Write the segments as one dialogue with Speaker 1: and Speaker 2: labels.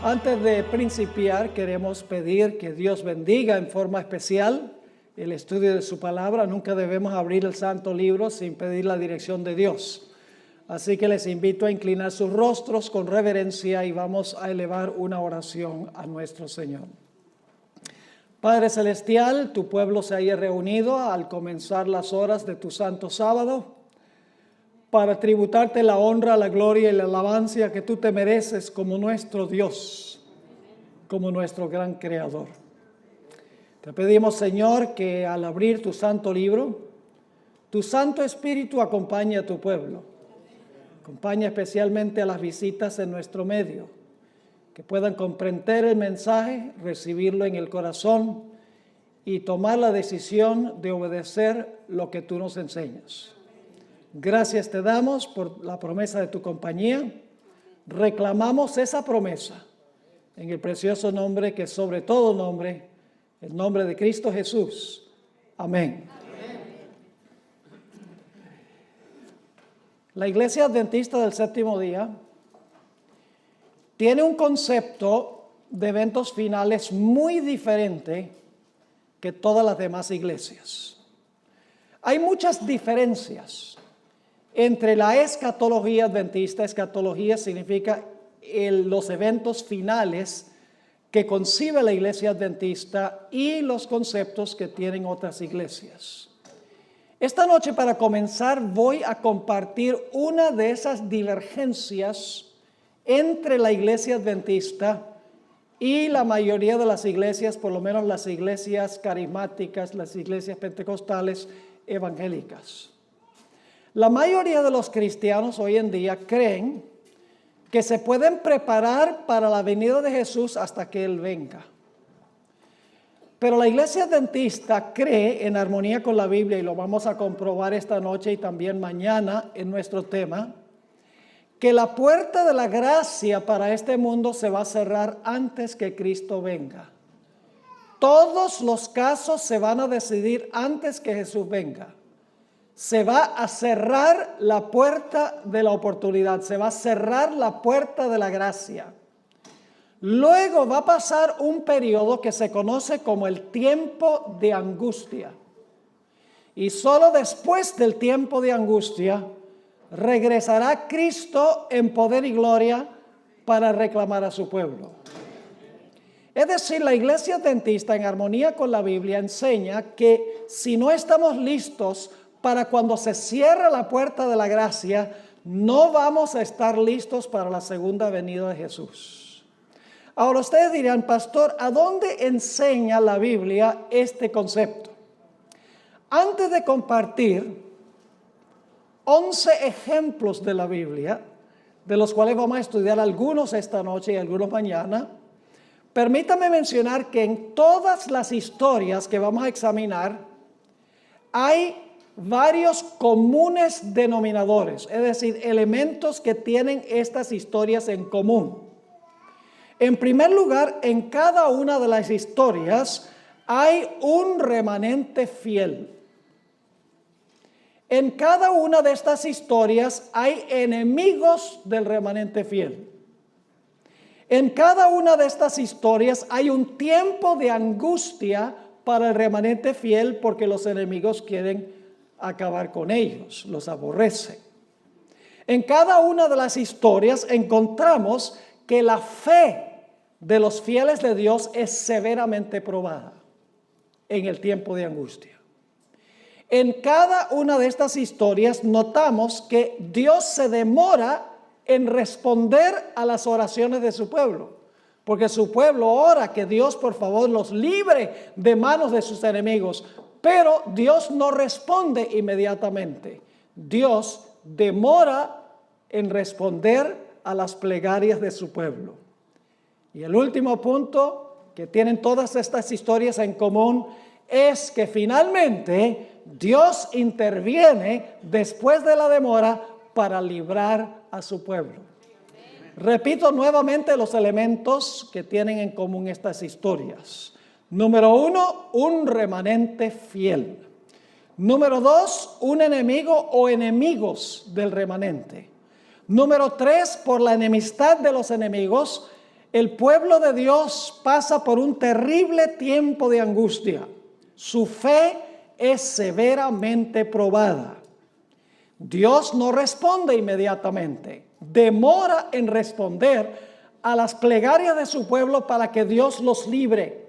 Speaker 1: Antes de principiar, queremos pedir que Dios bendiga en forma especial el estudio de su palabra. Nunca debemos abrir el santo libro sin pedir la dirección de Dios. Así que les invito a inclinar sus rostros con reverencia y vamos a elevar una oración a nuestro Señor. Padre Celestial, tu pueblo se haya reunido al comenzar las horas de tu santo sábado para tributarte la honra, la gloria y la alabanza que tú te mereces como nuestro Dios, como nuestro gran Creador. Te pedimos, Señor, que al abrir tu santo libro, tu Santo Espíritu acompañe a tu pueblo. Acompaña especialmente a las visitas en nuestro medio, que puedan comprender el mensaje, recibirlo en el corazón y tomar la decisión de obedecer lo que tú nos enseñas. Gracias te damos por la promesa de tu compañía. Reclamamos esa promesa en el precioso nombre que sobre todo nombre, el nombre de Cristo Jesús. Amén. La Iglesia Adventista del Séptimo Día tiene un concepto de eventos finales muy diferente que todas las demás iglesias. Hay muchas diferencias entre la escatología adventista. Escatología significa los eventos finales que concibe la iglesia adventista y los conceptos que tienen otras iglesias. Esta noche, para comenzar, voy a compartir una de esas divergencias entre la iglesia adventista y la mayoría de las iglesias, por lo menos las iglesias carismáticas, las iglesias pentecostales evangélicas. La mayoría de los cristianos hoy en día creen que se pueden preparar para la venida de Jesús hasta que Él venga. Pero la iglesia adventista cree, en armonía con la Biblia, y lo vamos a comprobar esta noche y también mañana en nuestro tema, que la puerta de la gracia para este mundo se va a cerrar antes que Cristo venga. Todos los casos se van a decidir antes que Jesús venga. Se va a cerrar la puerta de la oportunidad, se va a cerrar la puerta de la gracia. Luego va a pasar un periodo que se conoce como el tiempo de angustia. Y solo después del tiempo de angustia regresará Cristo en poder y gloria para reclamar a su pueblo. Es decir, la iglesia adventista, en armonía con la Biblia, enseña que si no estamos listos para cuando se cierra la puerta de la gracia, no vamos a estar listos para la segunda venida de Jesús. Ahora ustedes dirán, pastor, ¿a dónde enseña la Biblia este concepto? Antes de compartir 11 ejemplos de la Biblia, de los cuales vamos a estudiar algunos esta noche y algunos mañana, permítame mencionar que en todas las historias que vamos a examinar hay varios comunes denominadores, es decir, elementos que tienen estas historias en común. En primer lugar, en cada una de las historias hay un remanente fiel. En cada una de estas historias hay enemigos del remanente fiel. En cada una de estas historias hay un tiempo de angustia para el remanente fiel porque los enemigos quieren acabar con ellos, los aborrecen. En cada una de las historias encontramos que la fe de los fieles de Dios es severamente probada en el tiempo de angustia. En cada una de estas historias notamos que Dios se demora en responder a las oraciones de su pueblo, porque su pueblo ora que Dios por favor los libre de manos de sus enemigos, pero Dios no responde inmediatamente. Dios demora en responder a las plegarias de su pueblo. Y el último punto que tienen todas estas historias en común es que finalmente Dios interviene después de la demora para librar a su pueblo. Repito nuevamente los elementos que tienen en común estas historias. Número 1, un remanente fiel. Número 2, un enemigo o enemigos del remanente. Número 3, por la enemistad de los enemigos, el pueblo de Dios pasa por un terrible tiempo de angustia. Su fe es severamente probada. Dios no responde inmediatamente, demora en responder a las plegarias de su pueblo para que Dios los libre.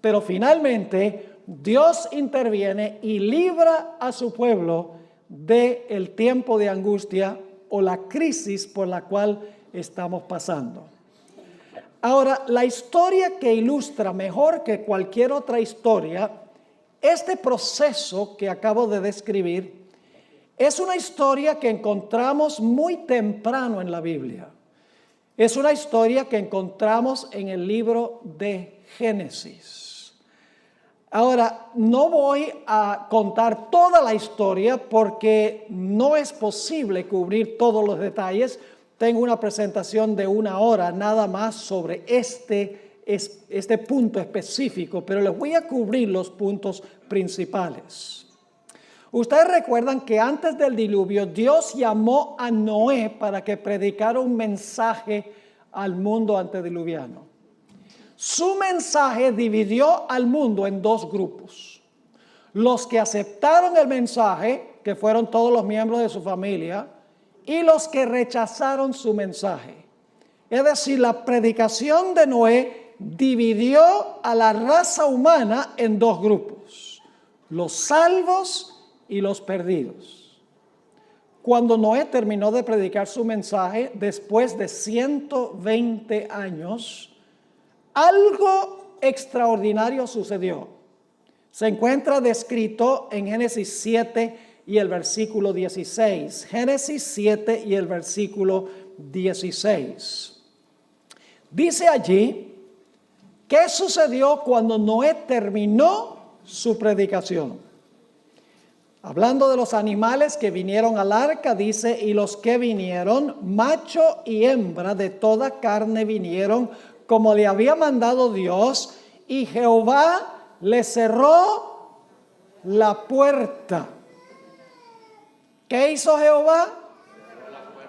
Speaker 1: Pero finalmente Dios interviene y libra a su pueblo del tiempo de angustia o la crisis por la cual estamos pasando. Ahora, la historia que ilustra mejor que cualquier otra historia este proceso que acabo de describir es una historia que encontramos muy temprano en la Biblia. Es una historia que encontramos en el libro de Génesis. Ahora, no voy a contar toda la historia porque no es posible cubrir todos los detalles. Tengo una presentación de 1 hora nada más sobre este punto específico, pero les voy a cubrir los puntos principales. Ustedes recuerdan que antes del diluvio Dios llamó a Noé para que predicara un mensaje al mundo antediluviano. Su mensaje dividió al mundo en 2 grupos. Los que aceptaron el mensaje, que fueron todos los miembros de su familia, y los que rechazaron su mensaje. Es decir, la predicación de Noé dividió a la raza humana en 2 grupos, los salvos y los perdidos. Cuando Noé terminó de predicar su mensaje, después de 120 años, algo extraordinario sucedió. Se encuentra descrito en Génesis 7 y el versículo 16. Génesis 7 y el versículo 16. Dice allí, ¿qué sucedió cuando Noé terminó su predicación? Hablando de los animales que vinieron al arca, dice, y los que vinieron, macho y hembra de toda carne vinieron, como le había mandado Dios, y Jehová le cerró la puerta. ¿Qué hizo Jehová?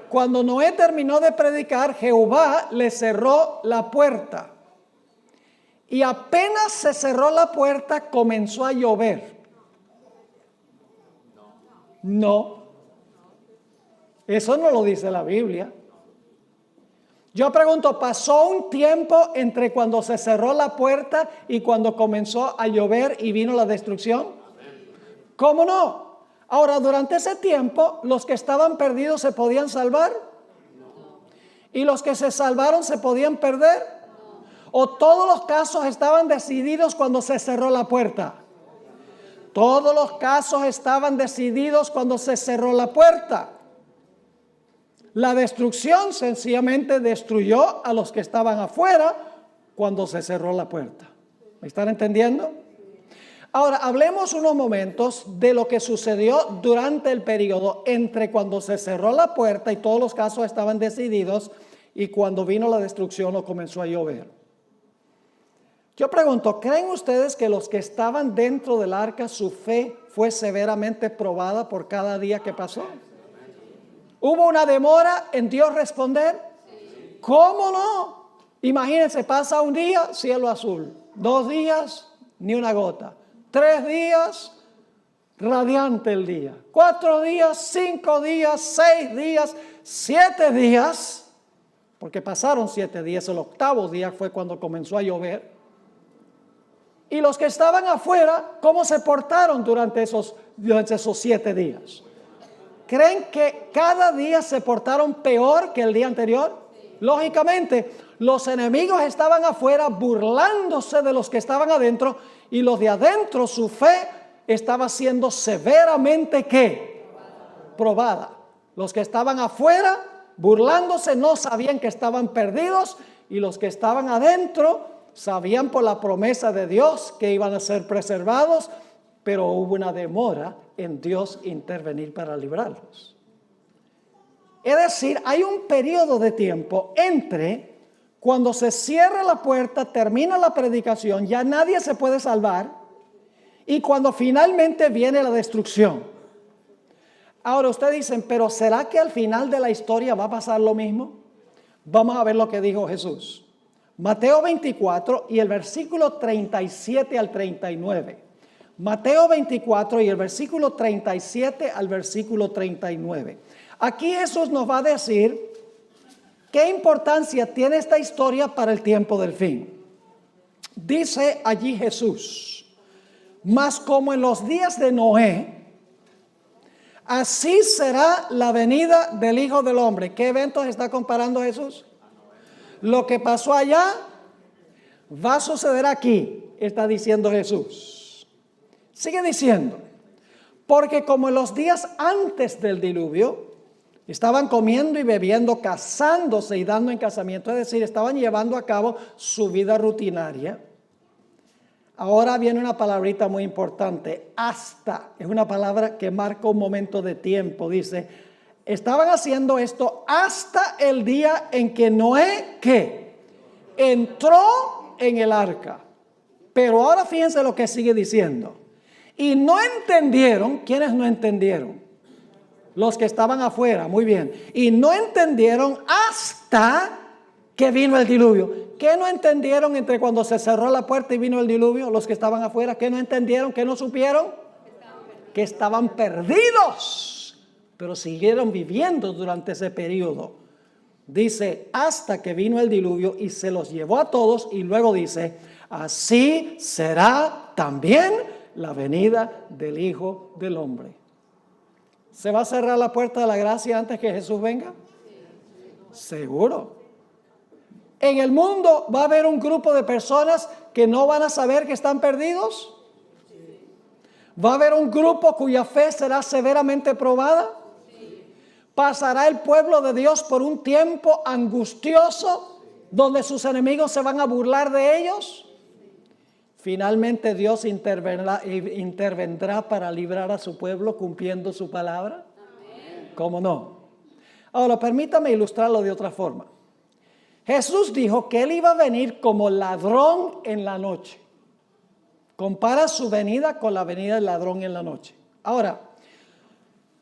Speaker 1: Cuando Noé terminó de predicar, Jehová le cerró la puerta. Y apenas se cerró la puerta, comenzó a llover. No. Eso no lo dice la Biblia. Yo pregunto, ¿pasó un tiempo entre cuando se cerró la puerta y cuando comenzó a llover y vino la destrucción? ¿Cómo no? Ahora, durante ese tiempo, ¿los que estaban perdidos se podían salvar? ¿Y los que se salvaron se podían perder? ¿O todos los casos estaban decididos cuando se cerró la puerta? Todos los casos estaban decididos cuando se cerró la puerta. La destrucción sencillamente destruyó a los que estaban afuera cuando se cerró la puerta. ¿Me están entendiendo? Ahora, hablemos unos momentos de lo que sucedió durante el periodo entre cuando se cerró la puerta y todos los casos estaban decididos y cuando vino la destrucción o comenzó a llover. Yo pregunto, ¿creen ustedes que los que estaban dentro del arca, su fe fue severamente probada por cada día que pasó? ¿Hubo una demora en Dios responder? ¿Cómo no? Imagínense, pasa un día, cielo azul. 2 días, ni una gota. 3 días, radiante el día. 4 días, 5 días, 6 días, 7 días. Porque pasaron 7 días, el 8º día fue cuando comenzó a llover. Y los que estaban afuera, ¿cómo se portaron durante esos 7 días? ¿Creen que cada día se portaron peor que el día anterior? Lógicamente, los enemigos estaban afuera burlándose de los que estaban adentro y los de adentro, su fe estaba siendo severamente ¿qué? Probada. Los que estaban afuera burlándose no sabían que estaban perdidos y los que estaban adentro sabían por la promesa de Dios que iban a ser preservados, pero hubo una demora en Dios intervenir para librarlos. Es decir, hay un periodo de tiempo entre cuando se cierra la puerta, termina la predicación, ya nadie se puede salvar, y cuando finalmente viene la destrucción. Ahora ustedes dicen, pero ¿será que al final de la historia va a pasar lo mismo? Vamos a ver lo que dijo Jesús. Mateo 24 y el versículo 37 al 39. Mateo 24 y el versículo 37 al versículo 39. Aquí Jesús nos va a decir qué importancia tiene esta historia para el tiempo del fin. Dice allí Jesús: mas como en los días de Noé, así será la venida del Hijo del Hombre. ¿Qué eventos está comparando Jesús? Lo que pasó allá va a suceder aquí, está diciendo Jesús. Sigue diciendo: porque como en los días antes del diluvio, estaban comiendo y bebiendo, casándose y dando en casamiento, es decir, estaban llevando a cabo su vida rutinaria. Ahora viene una palabrita muy importante: hasta. Es una palabra que marca un momento de tiempo. Dice, estaban haciendo esto hasta el día en que Noé, ¿qué? Entró en el arca. Pero ahora fíjense lo que sigue diciendo. Y no entendieron. ¿Quiénes no entendieron? Los que estaban afuera, muy bien. Y no entendieron hasta que vino el diluvio. ¿Qué no entendieron entre cuando se cerró la puerta y vino el diluvio? Los que estaban afuera, ¿qué no entendieron? ¿Qué no supieron? Que estaban perdidos, pero siguieron viviendo durante ese periodo. Dice, hasta que vino el diluvio y se los llevó a todos, y luego dice, así será también la venida del Hijo del Hombre. ¿Se va a cerrar la puerta de la gracia antes que Jesús venga? Seguro. En el mundo va a haber un grupo de personas que no van a saber que están perdidos. Va a haber un grupo cuya fe será severamente probada. Pasará el pueblo de Dios por un tiempo angustioso donde sus enemigos se van a burlar de ellos. Finalmente Dios intervendrá para librar a su pueblo cumpliendo su palabra. ¿Cómo no? Ahora permítame ilustrarlo de otra forma. Jesús dijo que Él iba a venir como ladrón en la noche. Compara su venida con la venida del ladrón en la noche. Ahora,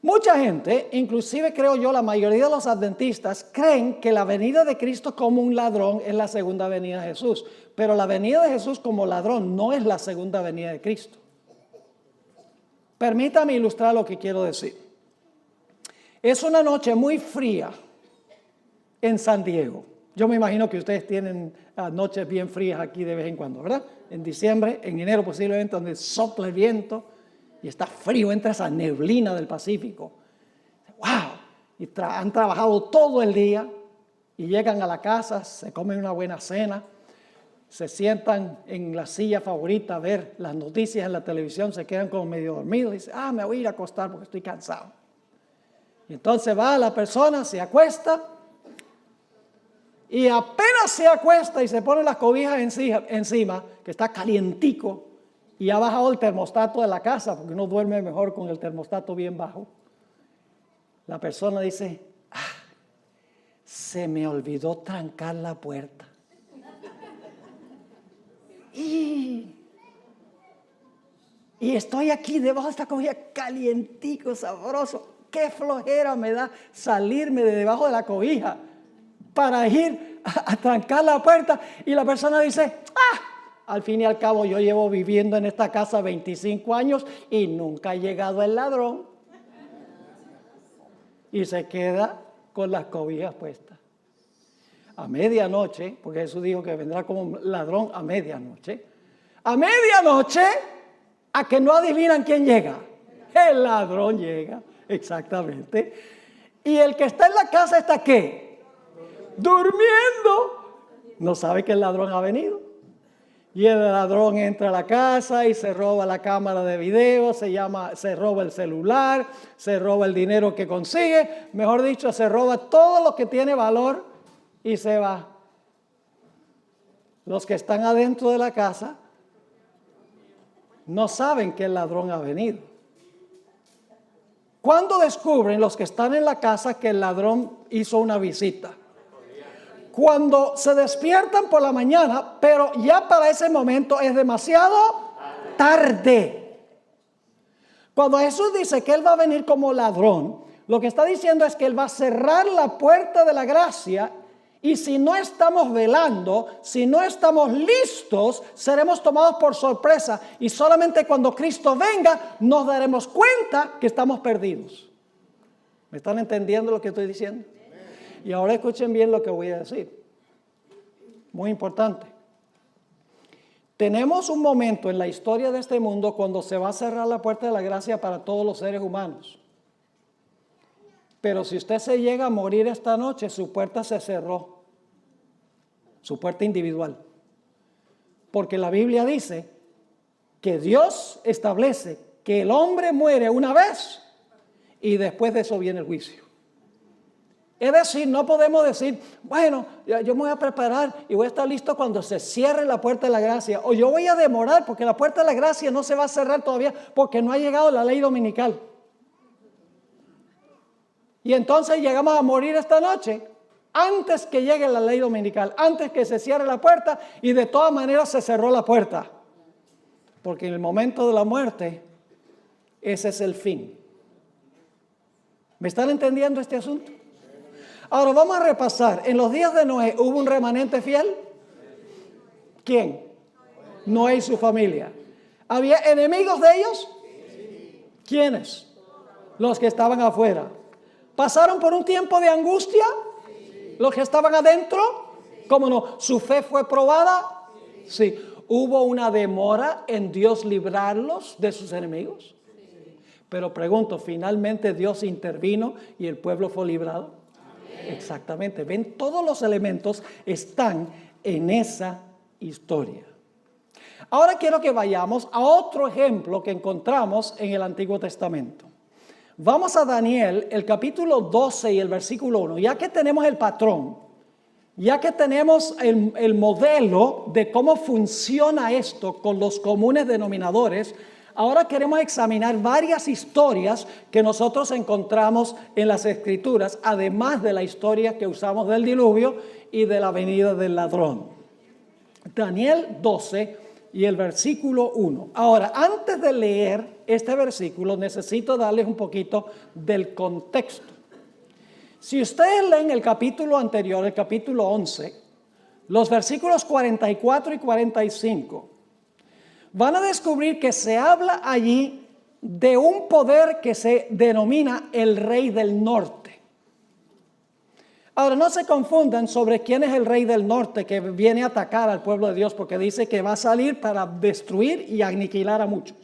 Speaker 1: mucha gente, inclusive creo yo la mayoría de los adventistas, creen que la venida de Cristo como un ladrón es la segunda venida de Jesús. Pero la venida de Jesús como ladrón no es la segunda venida de Cristo. Permítame ilustrar lo que quiero decir. Es una noche muy fría en San Diego. Yo me imagino que ustedes tienen noches bien frías aquí de vez en cuando, ¿verdad? En diciembre, en enero posiblemente, donde sopla el viento y está frío, entra esa neblina del Pacífico. ¡Wow! Y han trabajado todo el día y llegan a la casa, se comen una buena cena, se sientan en la silla favorita a ver las noticias en la televisión, se quedan como medio dormidos y dicen, me voy a ir a acostar porque estoy cansado. Y entonces va la persona, se acuesta, y apenas se acuesta y se pone las cobijas encima, que está calientico, y ha bajado el termostato de la casa, porque uno duerme mejor con el termostato bien bajo. La persona dice, se me olvidó trancar la puerta. Y estoy aquí debajo de esta cobija calientico, sabroso. Qué flojera me da salirme de debajo de la cobija para ir a trancar la puerta. Y la persona dice, al fin y al cabo yo llevo viviendo en esta casa 25 años y nunca ha llegado el ladrón. Y se queda con las cobijas puestas. A medianoche, porque Jesús dijo que vendrá como ladrón a medianoche. A medianoche, a que no adivinan quién llega. El ladrón llega, exactamente. Y el que está en la casa está ¿qué? Durmiendo. No sabe que el ladrón ha venido. Y el ladrón entra a la casa y se roba la cámara de video, se roba el celular, se roba el dinero que consigue, mejor dicho, se roba todo lo que tiene valor y se va. Los que están adentro de la casa no saben que el ladrón ha venido. ¿Cuándo descubren los que están en la casa que el ladrón hizo una visita? Cuando se despiertan por la mañana, pero ya para ese momento es demasiado tarde. Cuando Jesús dice que Él va a venir como ladrón, lo que está diciendo es que Él va a cerrar la puerta de la gracia Y si no estamos velando, si no estamos listos, seremos tomados por sorpresa. Y solamente cuando Cristo venga, nos daremos cuenta que estamos perdidos. ¿Me están entendiendo lo que estoy diciendo? Y ahora escuchen bien lo que voy a decir. Muy importante. Tenemos un momento en la historia de este mundo cuando se va a cerrar la puerta de la gracia para todos los seres humanos. Pero si usted se llega a morir esta noche, su puerta se cerró. Su puerta individual. Porque la Biblia dice que Dios establece que el hombre muere una vez y después de eso viene el juicio. Es decir, no podemos decir, bueno, yo me voy a preparar y voy a estar listo cuando se cierre la puerta de la gracia. O yo voy a demorar porque la puerta de la gracia no se va a cerrar todavía porque no ha llegado la ley dominical. Y entonces llegamos a morir esta noche antes que llegue la ley dominical, antes que se cierre la puerta, y de todas maneras se cerró la puerta. Porque en el momento de la muerte, ese es el fin. ¿Me están entendiendo este asunto? Ahora vamos a repasar. En los días de Noé, ¿hubo un remanente fiel? ¿Quién? Noé y su familia. ¿Había enemigos de ellos? ¿Quiénes? Los que estaban afuera. ¿Pasaron por un tiempo de angustia? ¿Los que estaban adentro? ¿Cómo no? ¿Su fe fue probada? Sí. ¿Hubo una demora en Dios librarlos de sus enemigos? Pero pregunto, ¿finalmente Dios intervino y el pueblo fue librado? Exactamente. Ven, todos los elementos están en esa historia. Ahora quiero que vayamos a otro ejemplo que encontramos en el Antiguo Testamento. Vamos a Daniel, el capítulo 12 y el versículo 1. Ya que tenemos el patrón, ya que tenemos el modelo de cómo funciona esto con los comunes denominadores, ahora queremos examinar varias historias que nosotros encontramos en las Escrituras, además de la historia que usamos del diluvio y de la venida del ladrón. Daniel 12 y el versículo 1. Ahora, antes de leer este versículo, necesito darles un poquito del contexto. Si ustedes leen el capítulo anterior, el capítulo 11, los versículos 44 y 45, van a descubrir que se habla allí de un poder que se denomina el Rey del Norte. Ahora, no se confundan sobre quién es el Rey del Norte que viene a atacar al pueblo de Dios, porque dice que va a salir para destruir y aniquilar a muchos.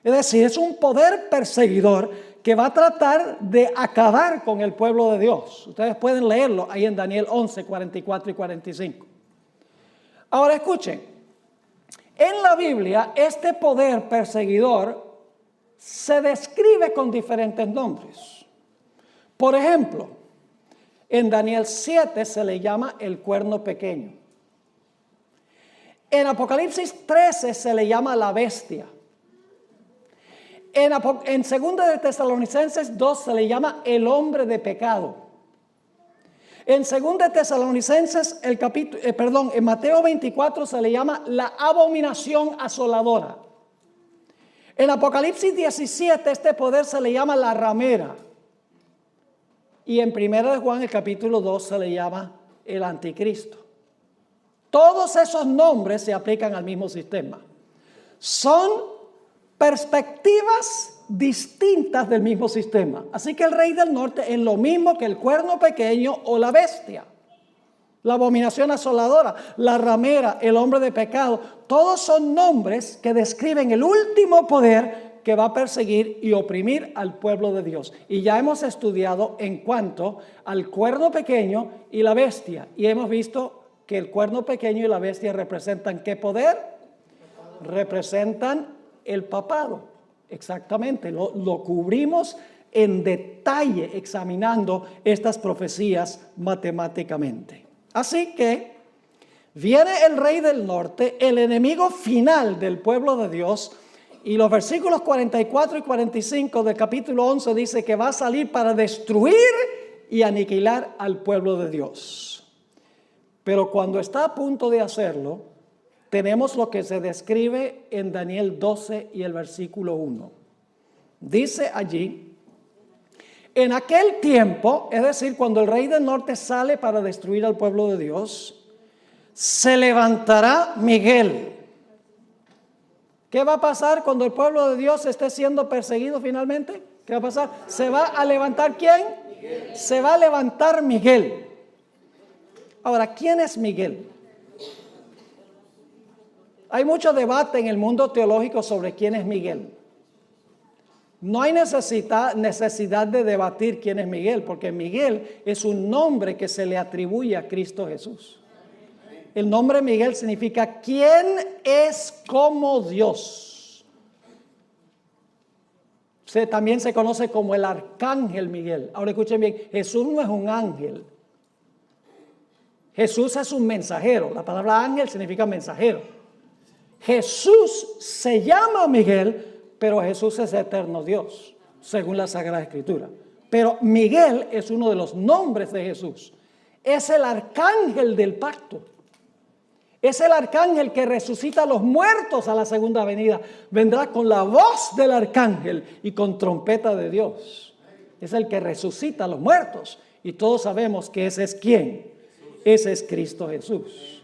Speaker 1: Es decir, es un poder perseguidor que va a tratar de acabar con el pueblo de Dios. Ustedes pueden leerlo ahí en Daniel 11, 44 y 45. Ahora escuchen. En la Biblia, este poder perseguidor se describe con diferentes nombres. Por ejemplo, en Daniel 7 se le llama el cuerno pequeño. En Apocalipsis 13 se le llama la bestia. En 2 de Tesalonicenses 2 se le llama el hombre de pecado. En 2 de Tesalonicenses, en Mateo 24 se le llama la abominación asoladora. En Apocalipsis 17 este poder se le llama la ramera. Y en 1 de Juan, el capítulo 2, se le llama el anticristo. Todos esos nombres se aplican al mismo sistema. Son perspectivas distintas del mismo sistema. Así que el Rey del Norte es lo mismo que el cuerno pequeño o la bestia. La abominación asoladora, la ramera, el hombre de pecado. Todos son nombres que describen el último poder que va a perseguir y oprimir al pueblo de Dios. Y ya hemos estudiado en cuanto al cuerno pequeño y la bestia. Y hemos visto que el cuerno pequeño y la bestia representan ¿qué poder? Representan el papado. Exactamente, lo cubrimos en detalle examinando estas profecías matemáticamente. Así que viene el Rey del Norte, el enemigo final del pueblo de Dios. Y los versículos 44 y 45 del capítulo 11 dice que va a salir para destruir y aniquilar al pueblo de Dios. Pero cuando está a punto de hacerlo, tenemos lo que se describe en Daniel 12 y el versículo 1. Dice allí, En aquel tiempo, es decir, cuando el rey del norte sale para destruir al pueblo de Dios, se levantará Miguel. ¿Qué va a pasar cuando el pueblo de Dios esté siendo perseguido finalmente? ¿Qué va a pasar? ¿Se va a levantar quién? Miguel. Se va a levantar Miguel. Ahora, ¿quién es Miguel? Hay mucho debate en el mundo teológico sobre quién es Miguel. No hay necesidad de debatir quién es Miguel, porque Miguel es un nombre que se le atribuye a Cristo Jesús. El nombre Miguel significa ¿quién es como Dios? También se conoce como el arcángel Miguel. Ahora escuchen bien, Jesús no es un ángel. Jesús es un mensajero. La palabra ángel significa mensajero. Jesús se llama Miguel, pero Jesús es eterno Dios, según la Sagrada Escritura. Pero Miguel es uno de los nombres de Jesús. Es el arcángel del pacto. Es el arcángel que resucita a los muertos a la segunda venida. Vendrá con la voz del arcángel y con trompeta de Dios. Es el que resucita a los muertos. Y todos sabemos que ese es ¿quién? Ese es Cristo Jesús.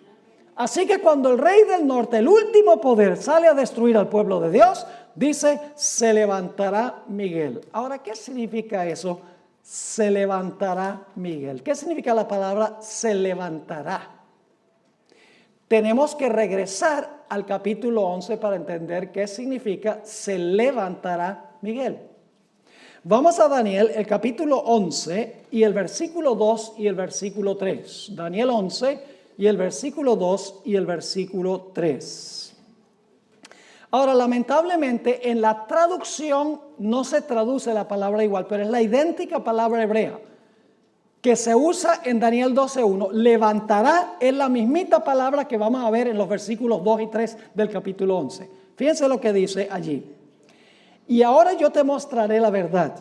Speaker 1: Así que cuando el rey del norte, el último poder, sale a destruir al pueblo de Dios, dice, se levantará Miguel. Ahora, ¿qué significa eso? Se levantará Miguel. ¿Qué significa la palabra se levantará? Tenemos que regresar al capítulo 11 para entender qué significa se levantará Miguel. Vamos a Daniel, el capítulo 11 y el versículo 2 y el versículo 3. Daniel 11 y el versículo 2 y el versículo 3. Ahora, lamentablemente, en la traducción no se traduce la palabra igual, pero es la idéntica palabra hebrea que se usa en Daniel 12:1. Levantará es la mismita palabra que vamos a ver en los versículos 2 y 3 del capítulo 11. Fíjense lo que dice allí. Y ahora yo te mostraré la verdad.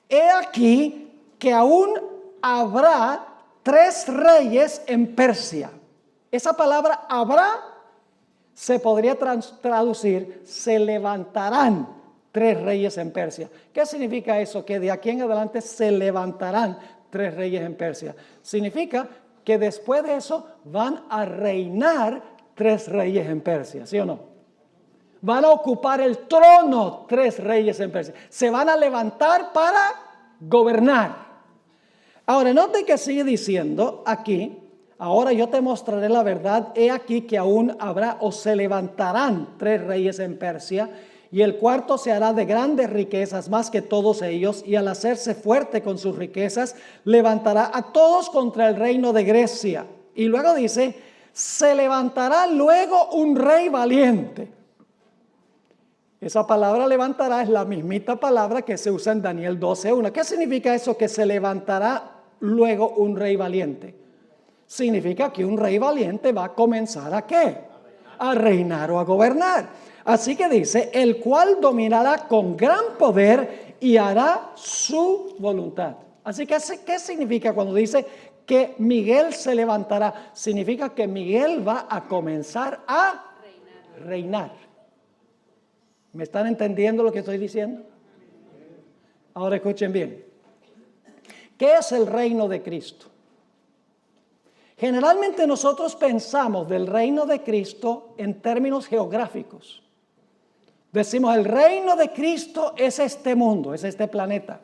Speaker 1: He aquí que aún habrá 3 reyes en Persia. Esa palabra habrá se podría traducir, se levantarán 3 reyes en Persia. ¿Qué significa eso? Que de aquí en adelante se levantarán 3 reyes en Persia. Significa que después de eso van a reinar 3 reyes en Persia, ¿sí o no? Van a ocupar el trono 3 reyes en Persia. Se van a levantar para gobernar. Ahora, note que sigue diciendo aquí, ahora yo te mostraré la verdad, he aquí que aún habrá o se levantarán 3 reyes en Persia, y el cuarto se hará de grandes riquezas más que todos ellos, y al hacerse fuerte con sus riquezas, levantará a todos contra el reino de Grecia. Y luego dice, se levantará luego un rey valiente. Esa palabra levantará es la mismita palabra que se usa en Daniel 12:1. ¿Qué significa eso que se levantará luego un rey valiente? Significa que un rey valiente va a comenzar ¿a qué? A reinar o a gobernar. Así que dice, el cual dominará con gran poder y hará su voluntad. Así que, ¿qué significa cuando dice que Miguel se levantará? Significa que Miguel va a comenzar a reinar. ¿Me están entendiendo lo que estoy diciendo? Ahora escuchen bien. ¿Qué es el reino de Cristo? Generalmente nosotros pensamos del reino de Cristo en términos geográficos. Decimos, el reino de Cristo es este mundo, es este planeta.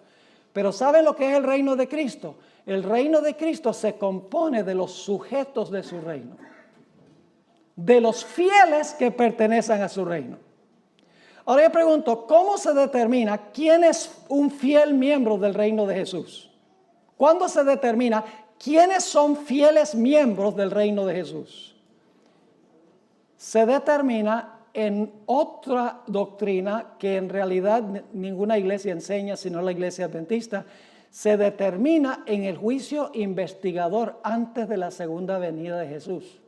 Speaker 1: Pero ¿saben lo que es el reino de Cristo? El reino de Cristo se compone de los sujetos de su reino, de los fieles que pertenecen a su reino. Ahora yo pregunto, ¿cómo se determina quién es un fiel miembro del reino de Jesús? ¿Cuándo se determina quiénes son fieles miembros del reino de Jesús? Se determina en otra doctrina que en realidad ninguna iglesia enseña, sino la iglesia adventista. Se determina en el juicio investigador antes de la segunda venida de Jesús.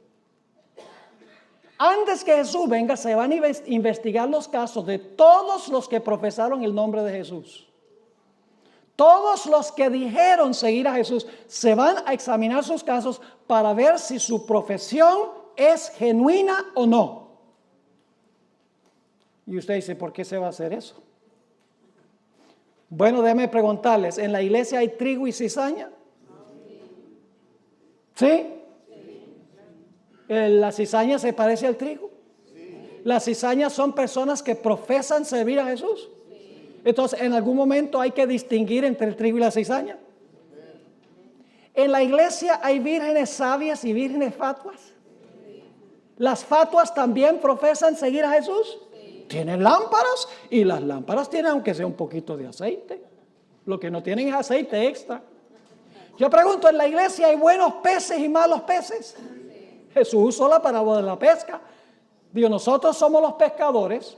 Speaker 1: Antes que Jesús venga, se van a investigar los casos de todos los que profesaron el nombre de Jesús. Todos los que dijeron seguir a Jesús, se van a examinar sus casos para ver si su profesión es genuina o no. Y usted dice, ¿por qué se va a hacer eso? Bueno, déjenme preguntarles, ¿en la iglesia hay trigo y cizaña? ¿Sí? ¿La cizaña se parece al trigo? Las cizañas son personas que profesan servir a Jesús. Entonces, en algún momento hay que distinguir entre el trigo y la cizaña. En la iglesia hay vírgenes sabias y vírgenes fatuas. Las fatuas también profesan seguir a Jesús. Tienen lámparas y las lámparas tienen aunque sea un poquito de aceite. Lo que no tienen es aceite extra. Yo pregunto, ¿en la iglesia hay buenos peces y malos peces? Jesús usó la parábola de la pesca. Digo, nosotros somos los pescadores,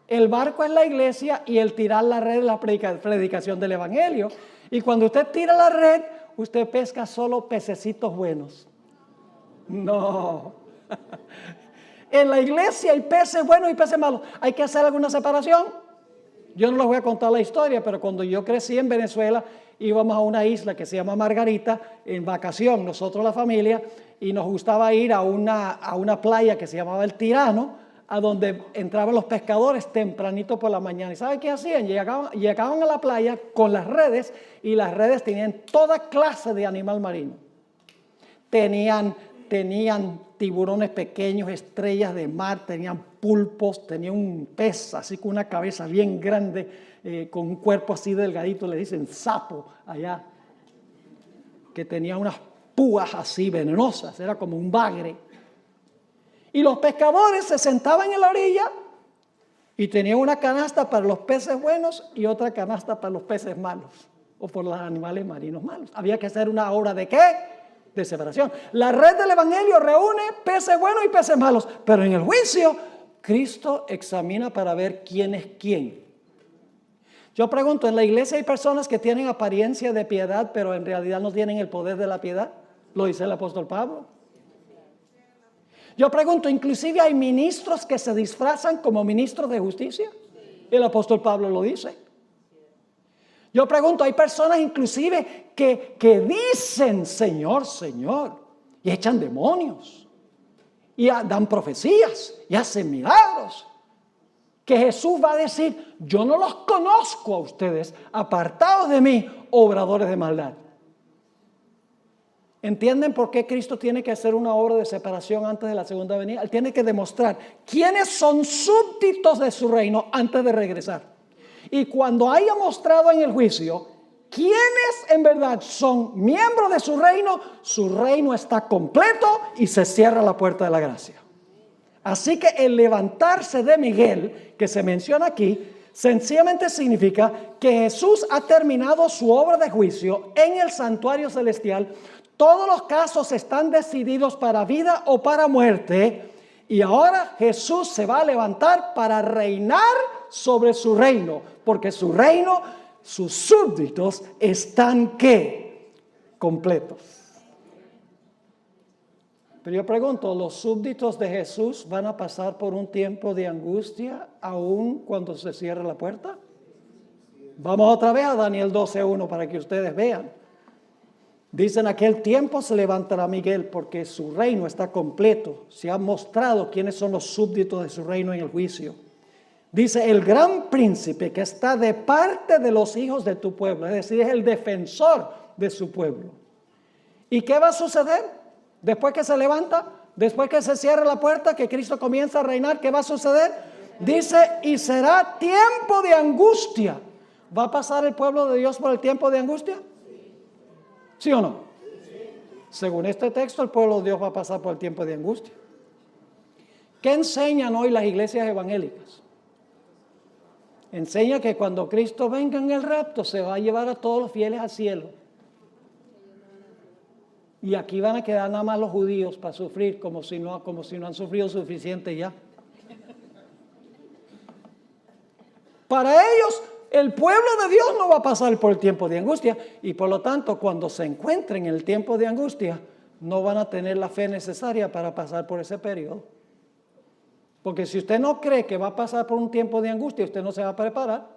Speaker 1: el barco es la iglesia y el tirar la red es la predicación del evangelio. Y cuando usted tira la red, usted pesca solo pececitos buenos. No. En la iglesia hay peces buenos y peces malos. ¿Hay que hacer alguna separación? Yo no les voy a contar la historia, pero cuando yo crecí en Venezuela, íbamos a una isla que se llama Margarita, en vacación, nosotros la familia, y nos gustaba ir a una playa que se llamaba El Tirano, a donde entraban los pescadores tempranito por la mañana. ¿Y saben qué hacían? Llegaban a la playa con las redes, y las redes tenían toda clase de animal marino. Tenían tiburones pequeños, estrellas de mar, tenían pulpos, tenían un pez así con una cabeza bien grande, con un cuerpo así delgadito, le dicen sapo allá, que tenía unas púas así venenosas, era como un bagre. Y los pescadores se sentaban en la orilla y tenían una canasta para los peces buenos y otra canasta para los peces malos, o por los animales marinos malos. Había que hacer una obra ¿de qué? De separación. La red del evangelio reúne peces buenos y peces malos, pero en el juicio Cristo examina para ver quién es quién. Yo pregunto, ¿en la iglesia hay personas que tienen apariencia de piedad, pero en realidad no tienen el poder de la piedad? Lo dice el apóstol Pablo. Yo pregunto, ¿inclusive hay ministros que se disfrazan como ministros de justicia? El apóstol Pablo lo dice. Yo pregunto, hay personas inclusive que dicen Señor, Señor, y echan demonios, y dan profecías, y hacen milagros, que Jesús va a decir, yo no los conozco a ustedes, apartados de mí, obradores de maldad. ¿Entienden por qué Cristo tiene que hacer una obra de separación antes de la segunda venida? Él tiene que demostrar quiénes son súbditos de su reino antes de regresar. Y cuando haya mostrado en el juicio quiénes en verdad son miembros de su reino está completo y se cierra la puerta de la gracia. Así que el levantarse de Miguel, que se menciona aquí, sencillamente significa que Jesús ha terminado su obra de juicio en el santuario celestial. Todos los casos están decididos para vida o para muerte. Y ahora Jesús se va a levantar para reinar sobre su reino, porque su reino, sus súbditos están ¿qué? Completos. Pero yo pregunto, ¿los súbditos de Jesús van a pasar por un tiempo de angustia aún cuando se cierre la puerta? Vamos otra vez a Daniel 12:1 para que ustedes vean. Dice, en aquel tiempo se levantará Miguel porque su reino está completo. Se ha mostrado quiénes son los súbditos de su reino en el juicio. Dice, el gran príncipe que está de parte de los hijos de tu pueblo. Es decir, es el defensor de su pueblo. ¿Y qué va a suceder? Después que se levanta, después que se cierre la puerta, que Cristo comienza a reinar, ¿qué va a suceder? Dice, y será tiempo de angustia. ¿Va a pasar el pueblo de Dios por el tiempo de angustia? ¿Sí o no? Según este texto, el pueblo de Dios va a pasar por el tiempo de angustia. ¿Qué enseñan hoy las iglesias evangélicas? Enseña que cuando Cristo venga en el rapto, se va a llevar a todos los fieles al cielo. Y aquí van a quedar nada más los judíos para sufrir, como si no han sufrido suficiente ya. Para ellos, el pueblo de Dios no va a pasar por el tiempo de angustia, y por lo tanto, cuando se encuentren en el tiempo de angustia, no van a tener la fe necesaria para pasar por ese periodo. Porque si usted no cree que va a pasar por un tiempo de angustia, usted no se va a preparar.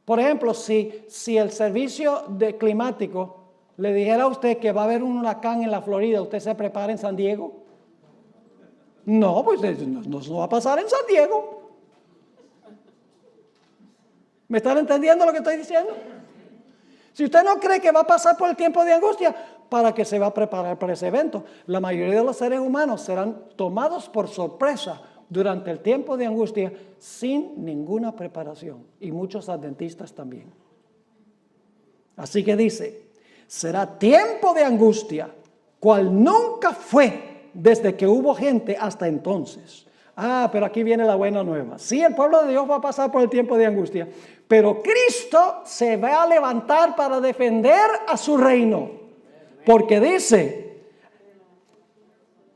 Speaker 1: Por ejemplo, si el servicio climático le dijera a usted que va a haber un huracán en la Florida, ¿usted se prepara en San Diego? No, pues no va a pasar en San Diego. ¿Me están entendiendo lo que estoy diciendo? Si usted no cree que va a pasar por el tiempo de angustia, ¿para qué se va a preparar para ese evento? La mayoría de los seres humanos serán tomados por sorpresa durante el tiempo de angustia sin ninguna preparación. Y muchos adventistas también. Así que dice, será tiempo de angustia, cual nunca fue desde que hubo gente hasta entonces. Pero aquí viene la buena nueva. Sí, el pueblo de Dios va a pasar por el tiempo de angustia, pero Cristo se va a levantar para defender a su reino. Porque dice,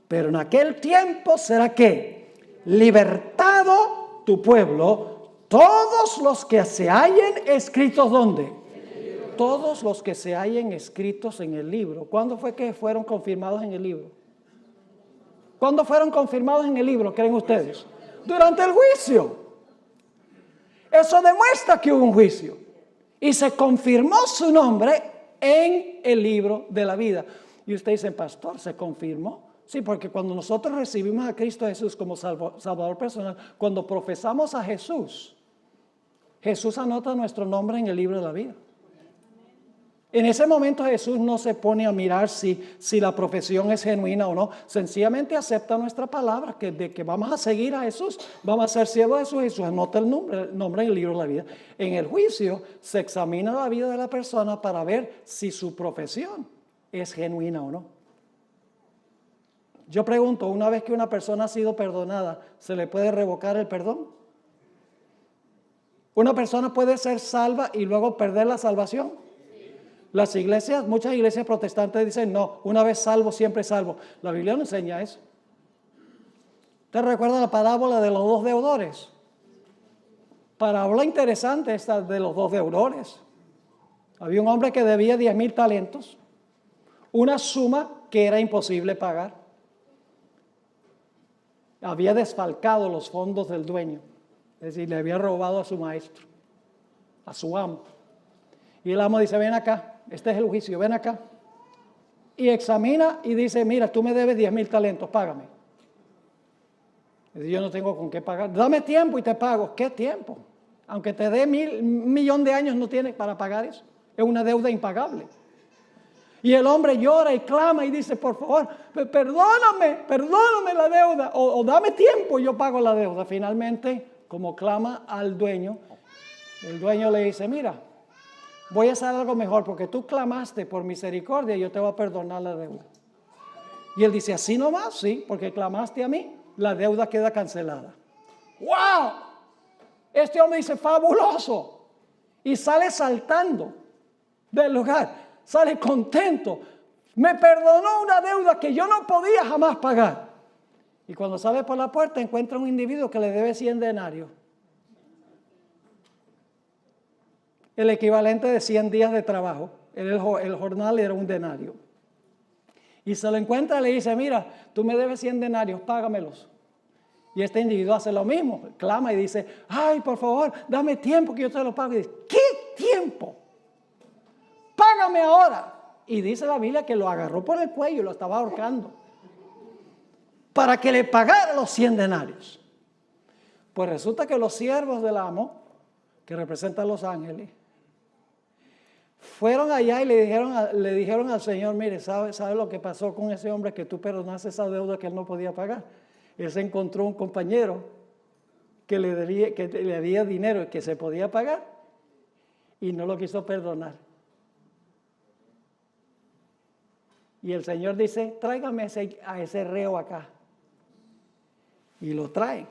Speaker 1: pero en aquel tiempo será que libertado tu pueblo, todos los que se hallen escritos, ¿dónde? Todos los que se hallen escritos en el libro. ¿Cuándo fue que fueron confirmados en el libro? ¿Cuándo fueron confirmados en el libro, creen ustedes? Durante el juicio. Eso demuestra que hubo un juicio. Y se confirmó su nombre en el libro de la vida. Y usted dice, pastor, ¿se confirmó? Sí, porque cuando nosotros recibimos a Cristo Jesús como Salvador personal, cuando profesamos a Jesús, Jesús anota nuestro nombre en el libro de la vida. En ese momento Jesús no se pone a mirar si la profesión es genuina o no. Sencillamente acepta nuestra palabra, de que vamos a seguir a Jesús, vamos a ser siervos de Jesús. Jesús anota el nombre en el libro de la vida. En el juicio se examina la vida de la persona para ver si su profesión es genuina o no. Yo pregunto, una vez que una persona ha sido perdonada, ¿se le puede revocar el perdón? ¿Una persona puede ser salva y luego perder la salvación? Las iglesias, muchas iglesias protestantes dicen, no, una vez salvo, siempre salvo. La Biblia no enseña eso. ¿Usted recuerda la parábola de los dos deudores? Parábola interesante esta de los dos deudores. Había un hombre que debía 10,000 talentos, una suma que era imposible pagar. Había desfalcado los fondos del dueño, es decir, le había robado a su maestro, a su amo. Y el amo dice, ven acá, este es el juicio, ven acá. Y examina y dice, mira, tú me debes 10,000 talentos, págame. Dice, yo no tengo con qué pagar. Dame tiempo y te pago. ¿Qué tiempo? Aunque te dé 1,000,000 de años, no tienes para pagar eso. Es una deuda impagable. Y el hombre llora y clama y dice, por favor, perdóname la deuda. O dame tiempo y yo pago la deuda. Finalmente, como clama al dueño, el dueño le dice, mira, voy a hacer algo mejor porque tú clamaste por misericordia y yo te voy a perdonar la deuda. Y él dice, así nomás, sí, porque clamaste a mí, la deuda queda cancelada. ¡Wow! Este hombre dice, fabuloso. Y sale saltando del lugar, sale contento. Me perdonó una deuda que yo no podía jamás pagar. Y cuando sale por la puerta encuentra un individuo que le debe 100 denarios. El equivalente de 100 días de trabajo. El jornal era un denario. Y se lo encuentra y le dice, mira, tú me debes 100 denarios, págamelos. Y este individuo hace lo mismo, clama y dice, ay, por favor, dame tiempo que yo te lo pago. Y dice, ¿qué tiempo? Págame ahora. Y dice la Biblia que lo agarró por el cuello y lo estaba ahorcando para que le pagara los 100 denarios. Pues resulta que los siervos del amo, que representan los ángeles, fueron allá y le dijeron al Señor, mire, ¿sabe lo que pasó con ese hombre que tú perdonaste esa deuda que él no podía pagar? Él se encontró un compañero que le debía dinero y que se podía pagar y no lo quiso perdonar. Y el Señor dice, tráigame a ese reo acá. Y lo traen.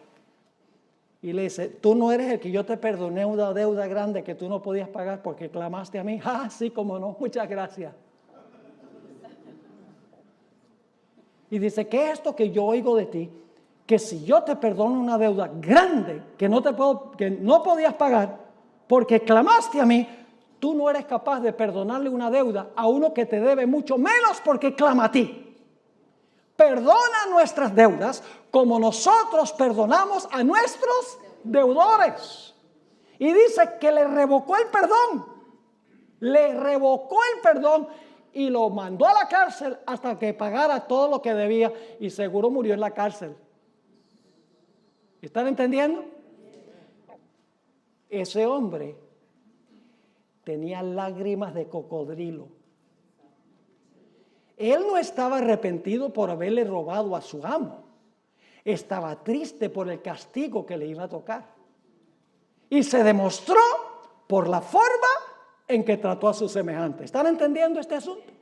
Speaker 1: Y le dice, tú no eres el que yo te perdoné una deuda grande que tú no podías pagar porque clamaste a mí. Sí, como no, muchas gracias. Y dice, ¿qué es esto que yo oigo de ti? Que si yo te perdono una deuda grande que no podías pagar porque clamaste a mí, tú no eres capaz de perdonarle una deuda a uno que te debe mucho menos porque clama a ti. Perdona nuestras deudas como nosotros perdonamos a nuestros deudores. Y dice que le revocó el perdón. Le revocó el perdón y lo mandó a la cárcel hasta que pagara todo lo que debía y seguro murió en la cárcel. ¿Están entendiendo? Ese hombre tenía lágrimas de cocodrilo. Él no estaba arrepentido por haberle robado a su amo. Estaba triste por el castigo que le iba a tocar. Y se demostró por la forma en que trató a sus semejantes. ¿Están entendiendo este asunto?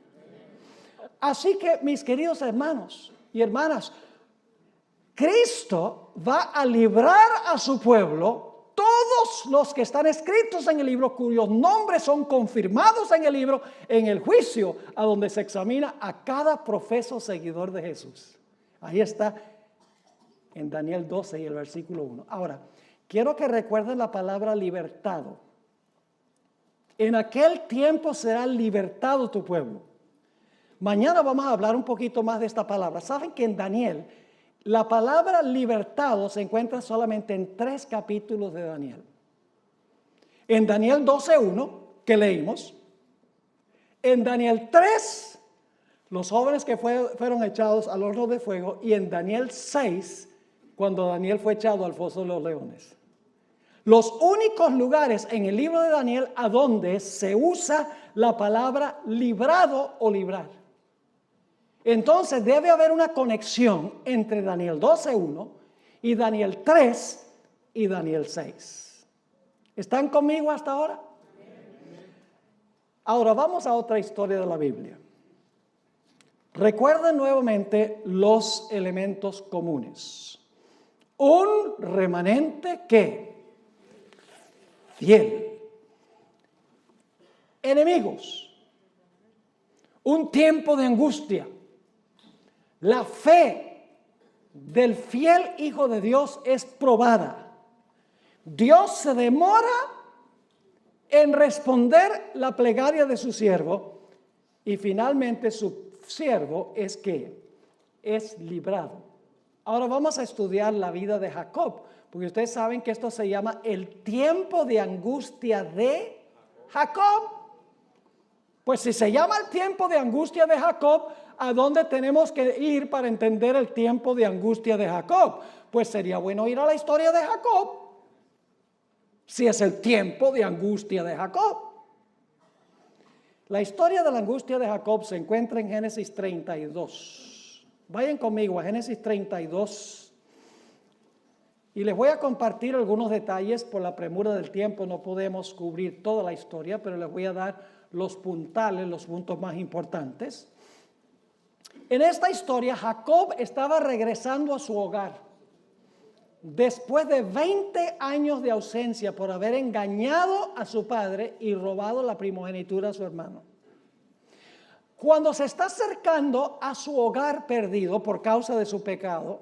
Speaker 1: Así que, mis queridos hermanos y hermanas, Cristo va a librar a su pueblo, todos los que están escritos en el libro, cuyos nombres son confirmados en el libro, en el juicio, a donde se examina a cada profeso seguidor de Jesús. Ahí está en Daniel 12 y el versículo 1. Ahora, quiero que recuerden la palabra libertado. En aquel tiempo será libertado tu pueblo. Mañana vamos a hablar un poquito más de esta palabra. Saben que en Daniel la palabra libertado se encuentra solamente en 3 capítulos de Daniel. En Daniel 12:1, que leímos. En Daniel 3, los jóvenes que fueron echados al horno de fuego. Y en Daniel 6, cuando Daniel fue echado al foso de los leones. Los únicos lugares en el libro de Daniel a donde se usa la palabra librado o librar. Entonces debe haber una conexión entre Daniel 12:1 y Daniel 3 y Daniel 6. ¿Están conmigo hasta ahora? Ahora vamos a otra historia de la Biblia. Recuerden nuevamente los elementos comunes. Un remanente que fiel. Enemigos. Un tiempo de angustia. La fe del fiel Hijo de Dios es probada. Dios se demora en responder la plegaria de su siervo y finalmente su siervo es librado. Ahora vamos a estudiar la vida de Jacob, porque ustedes saben que esto se llama el tiempo de angustia de Jacob. Pues si se llama el tiempo de angustia de Jacob, ¿a dónde tenemos que ir para entender el tiempo de angustia de Jacob? Pues sería bueno ir a la historia de Jacob, si es el tiempo de angustia de Jacob. La historia de la angustia de Jacob se encuentra en Génesis 32. Vayan conmigo a Génesis 32. Y les voy a compartir algunos detalles. Por la premura del tiempo no podemos cubrir toda la historia, pero les voy a dar los puntales, los puntos más importantes. En esta historia, Jacob estaba regresando a su hogar después de 20 años de ausencia por haber engañado a su padre y robado la primogenitura a su hermano. Cuando se está acercando a su hogar perdido por causa de su pecado,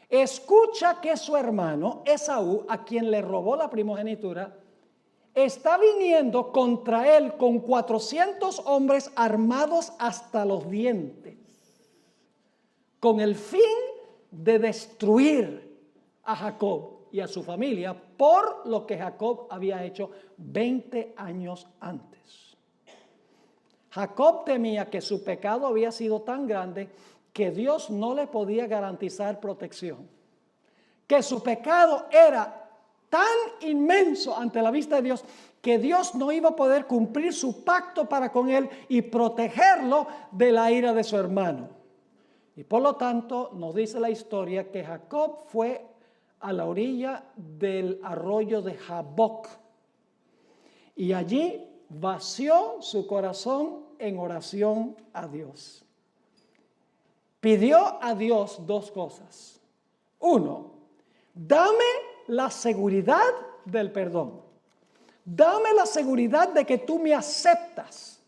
Speaker 1: escucha que su hermano Esaú, a quien le robó la primogenitura, está viniendo contra él con 400 hombres armados hasta los dientes, con el fin de destruir a Jacob y a su familia por lo que Jacob había hecho 20 años antes. Jacob temía que su pecado había sido tan grande que Dios no le podía garantizar protección, que su pecado era tan inmenso ante la vista de Dios que Dios no iba a poder cumplir su pacto para con él y protegerlo de la ira de su hermano. Y por lo tanto nos dice la historia que Jacob fue a la orilla del arroyo de Jaboc y allí vació su corazón en oración a Dios. Pidió a Dios 2 cosas. 1, dame la seguridad del perdón. Dame la seguridad de que tú me aceptas,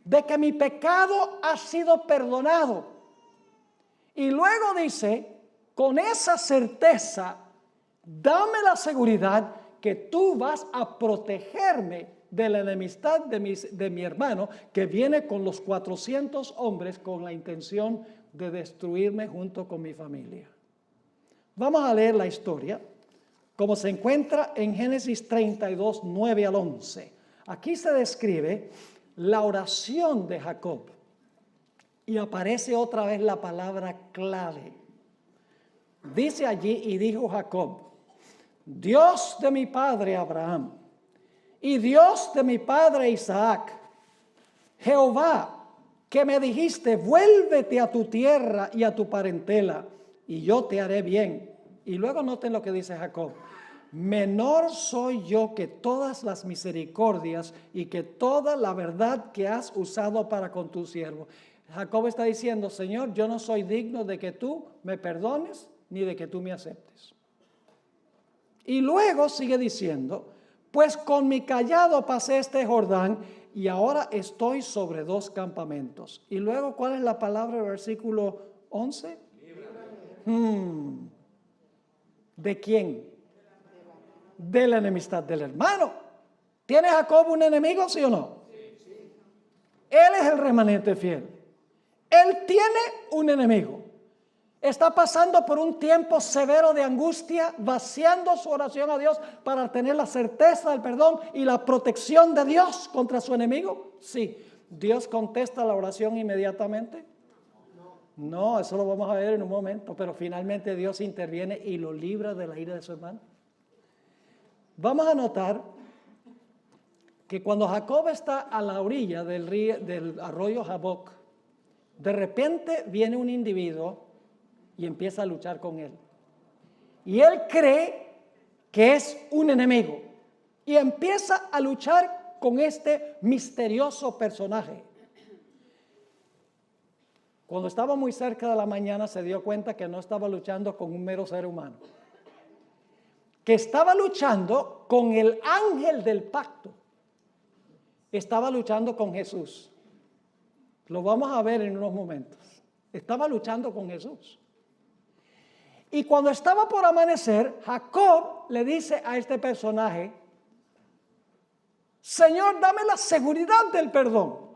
Speaker 1: de que mi pecado ha sido perdonado. Y luego dice, con esa certeza, dame la seguridad que tú vas a protegerme de la enemistad de mi hermano, que viene con los 400 hombres con la intención de destruirme junto con mi familia. Vamos a leer la historia, como se encuentra en Génesis 32, 9 al 11. Aquí se describe la oración de Jacob y aparece otra vez la palabra clave. Dice allí, y dijo Jacob, Dios de mi padre Abraham y Dios de mi padre Isaac, Jehová, que me dijiste, vuélvete a tu tierra y a tu parentela, y yo te haré bien. Y luego noten lo que dice Jacob. Menor soy yo que todas las misericordias y que toda la verdad que has usado para con tu siervo. Jacob está diciendo, Señor, yo no soy digno de que tú me perdones ni de que tú me aceptes. Y luego sigue diciendo, pues con mi cayado pasé este Jordán y ahora estoy sobre 2 campamentos. Y luego, ¿cuál es la palabra del versículo 11? ¿De quién? De la enemistad del hermano. ¿Tiene Jacob un enemigo, sí o no? Sí. Él es el remanente fiel. Él tiene un enemigo. Está pasando por un tiempo severo de angustia, vaciando su oración a Dios para tener la certeza del perdón y la protección de Dios contra su enemigo. Sí. ¿Dios contesta la oración inmediatamente? No, eso lo vamos a ver en un momento, pero finalmente Dios interviene y lo libra de la ira de su hermano. Vamos a notar que cuando Jacob está a la orilla del arroyo Jaboc, de repente viene un individuo y empieza a luchar con él. Y él cree que es un enemigo y empieza a luchar con este misterioso personaje. Cuando estaba muy cerca de la mañana se dio cuenta que no estaba luchando con un mero ser humano, que estaba luchando con el ángel del pacto. Estaba luchando con Jesús. Lo vamos a ver en unos momentos. Estaba luchando con Jesús. Y cuando estaba por amanecer, Jacob le dice a este personaje, Señor, dame la seguridad del perdón.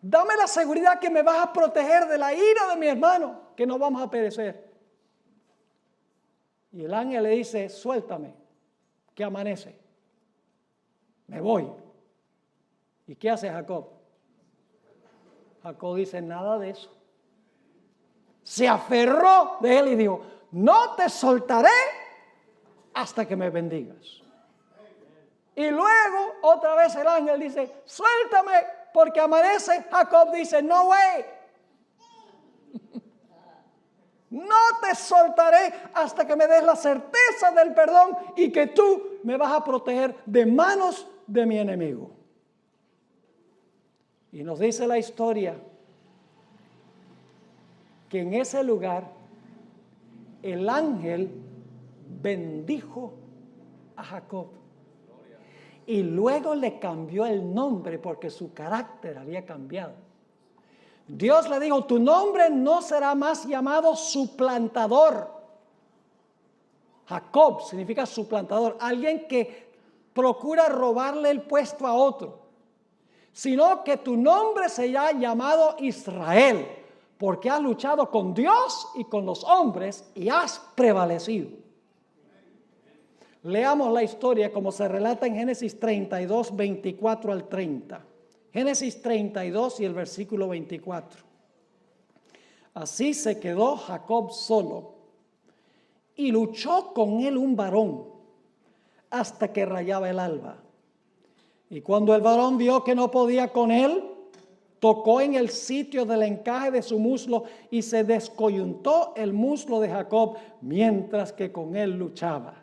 Speaker 1: Dame la seguridad que me vas a proteger de la ira de mi hermano, que no vamos a perecer. Y el ángel le dice, suéltame, que amanece. Me voy. ¿Y qué hace Jacob? Jacob dice, nada de eso. Se aferró de él y dijo, no te soltaré hasta que me bendigas. Y luego otra vez el ángel dice, suéltame porque amanece. Jacob dice, no way. No te soltaré hasta que me des la certeza del perdón y que tú me vas a proteger de manos de mi enemigo. Y nos dice la historia que en ese lugar el ángel bendijo a Jacob y luego le cambió el nombre porque su carácter había cambiado. Dios le dijo, tu nombre no será más llamado suplantador. Jacob significa suplantador, alguien que procura robarle el puesto a otro, sino que tu nombre será llamado Israel, porque has luchado con Dios y con los hombres y has prevalecido. Leamos la historia como se relata en Génesis 32, 24 al 30. Génesis 32 y el versículo 24. Así se quedó Jacob solo y luchó con él un varón hasta que rayaba el alba. Y cuando el varón vio que no podía con él, tocó en el sitio del encaje de su muslo y se descoyuntó el muslo de Jacob mientras que con él luchaba.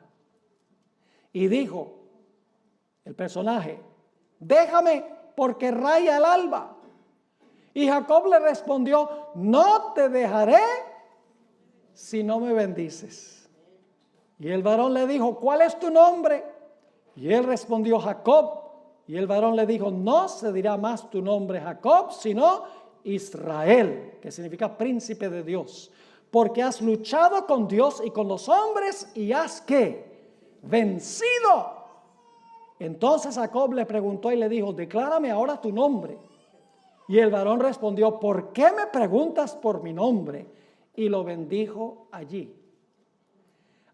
Speaker 1: Y dijo el personaje, déjame porque raya el alba. Y Jacob le respondió, no te dejaré si no me bendices. Y el varón le dijo, ¿cuál es tu nombre? Y él respondió, Jacob. Y el varón le dijo, no se dirá más tu nombre Jacob, sino Israel, que significa príncipe de Dios. Porque has luchado con Dios y con los hombres y has ¿qué? Vencido. Entonces Jacob le preguntó y le dijo, declárame ahora tu nombre. Y el varón respondió, ¿por qué me preguntas por mi nombre? Y lo bendijo allí.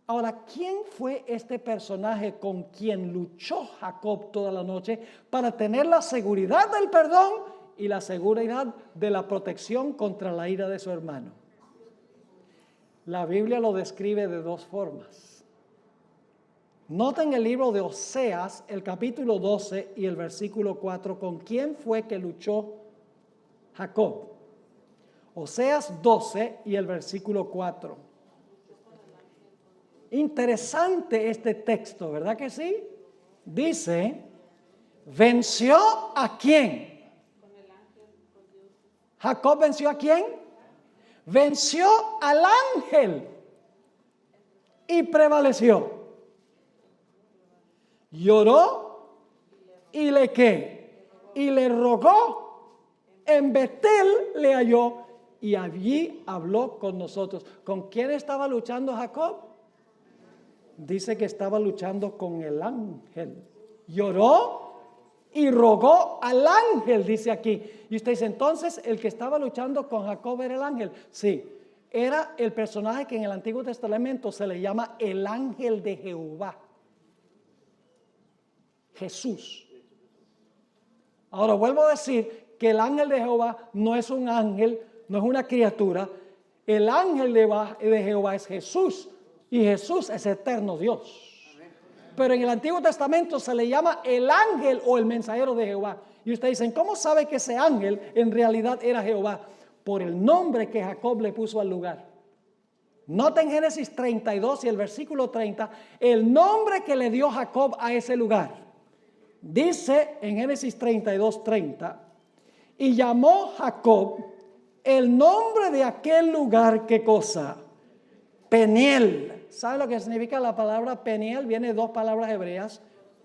Speaker 1: Ahora, ¿quién fue este personaje con quien luchó Jacob toda la noche para tener la seguridad del perdón y la seguridad de la protección contra la ira de su hermano? La Biblia lo describe de dos formas. Noten el libro de Oseas, el capítulo 12 y el versículo 4, ¿con quién fue que luchó Jacob? Oseas 12 y el versículo 4. Interesante este texto, ¿verdad que sí? Dice, ¿venció a quién? ¿Jacob venció a quién? Venció al ángel y prevaleció. Lloró y le ¿qué? Y le rogó. En Betel le halló y allí habló con nosotros. ¿Con quién estaba luchando Jacob? Dice que estaba luchando con el ángel. Lloró y rogó al ángel, dice aquí. Y usted dice, entonces, el que estaba luchando con Jacob era el ángel. Sí, era el personaje que en el Antiguo Testamento se le llama el ángel de Jehová. Jesús. Ahora vuelvo a decir que el ángel de Jehová no es un ángel, no es una criatura. El ángel de Jehová es Jesús. Y Jesús es eterno Dios. Pero en el Antiguo Testamento se le llama el ángel o el mensajero de Jehová. Y ustedes dicen, ¿cómo sabe que ese ángel en realidad era Jehová? Por el nombre que Jacob le puso al lugar. Noten Génesis 32 y el versículo 30, el nombre que le dio Jacob a ese lugar. Dice en Génesis 32, 30, y llamó Jacob el nombre de aquel lugar, ¿qué cosa? Peniel. ¿Sabe lo que significa la palabra Peniel? Viene de dos palabras hebreas,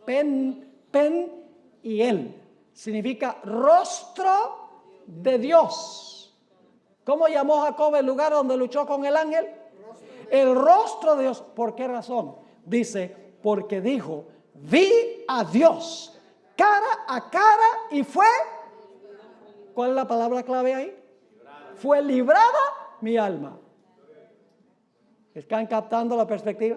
Speaker 1: pen y el. Significa rostro de Dios. ¿Cómo llamó Jacob el lugar donde luchó con el ángel? El rostro de Dios. ¿Por qué razón? Dice, porque dijo, vi a Dios cara a cara y fue, ¿cuál es la palabra clave ahí? Fue librada mi alma. ¿Están captando la perspectiva?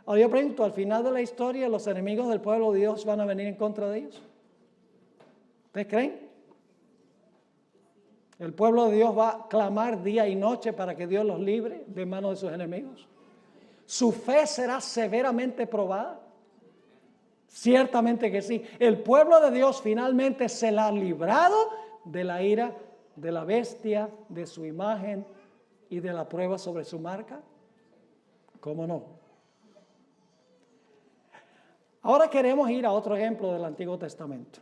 Speaker 1: Ahora yo pregunto, al final de la historia, ¿los enemigos del pueblo de Dios van a venir en contra de ellos? ¿Ustedes creen? ¿El pueblo de Dios va a clamar día y noche para que Dios los libre de manos de sus enemigos? ¿Su fe será severamente probada? Ciertamente que sí. El pueblo de Dios finalmente se la ha librado de la ira de la bestia, de su imagen y de la prueba sobre su marca. ¿Cómo no? Ahora queremos ir a otro ejemplo del Antiguo Testamento.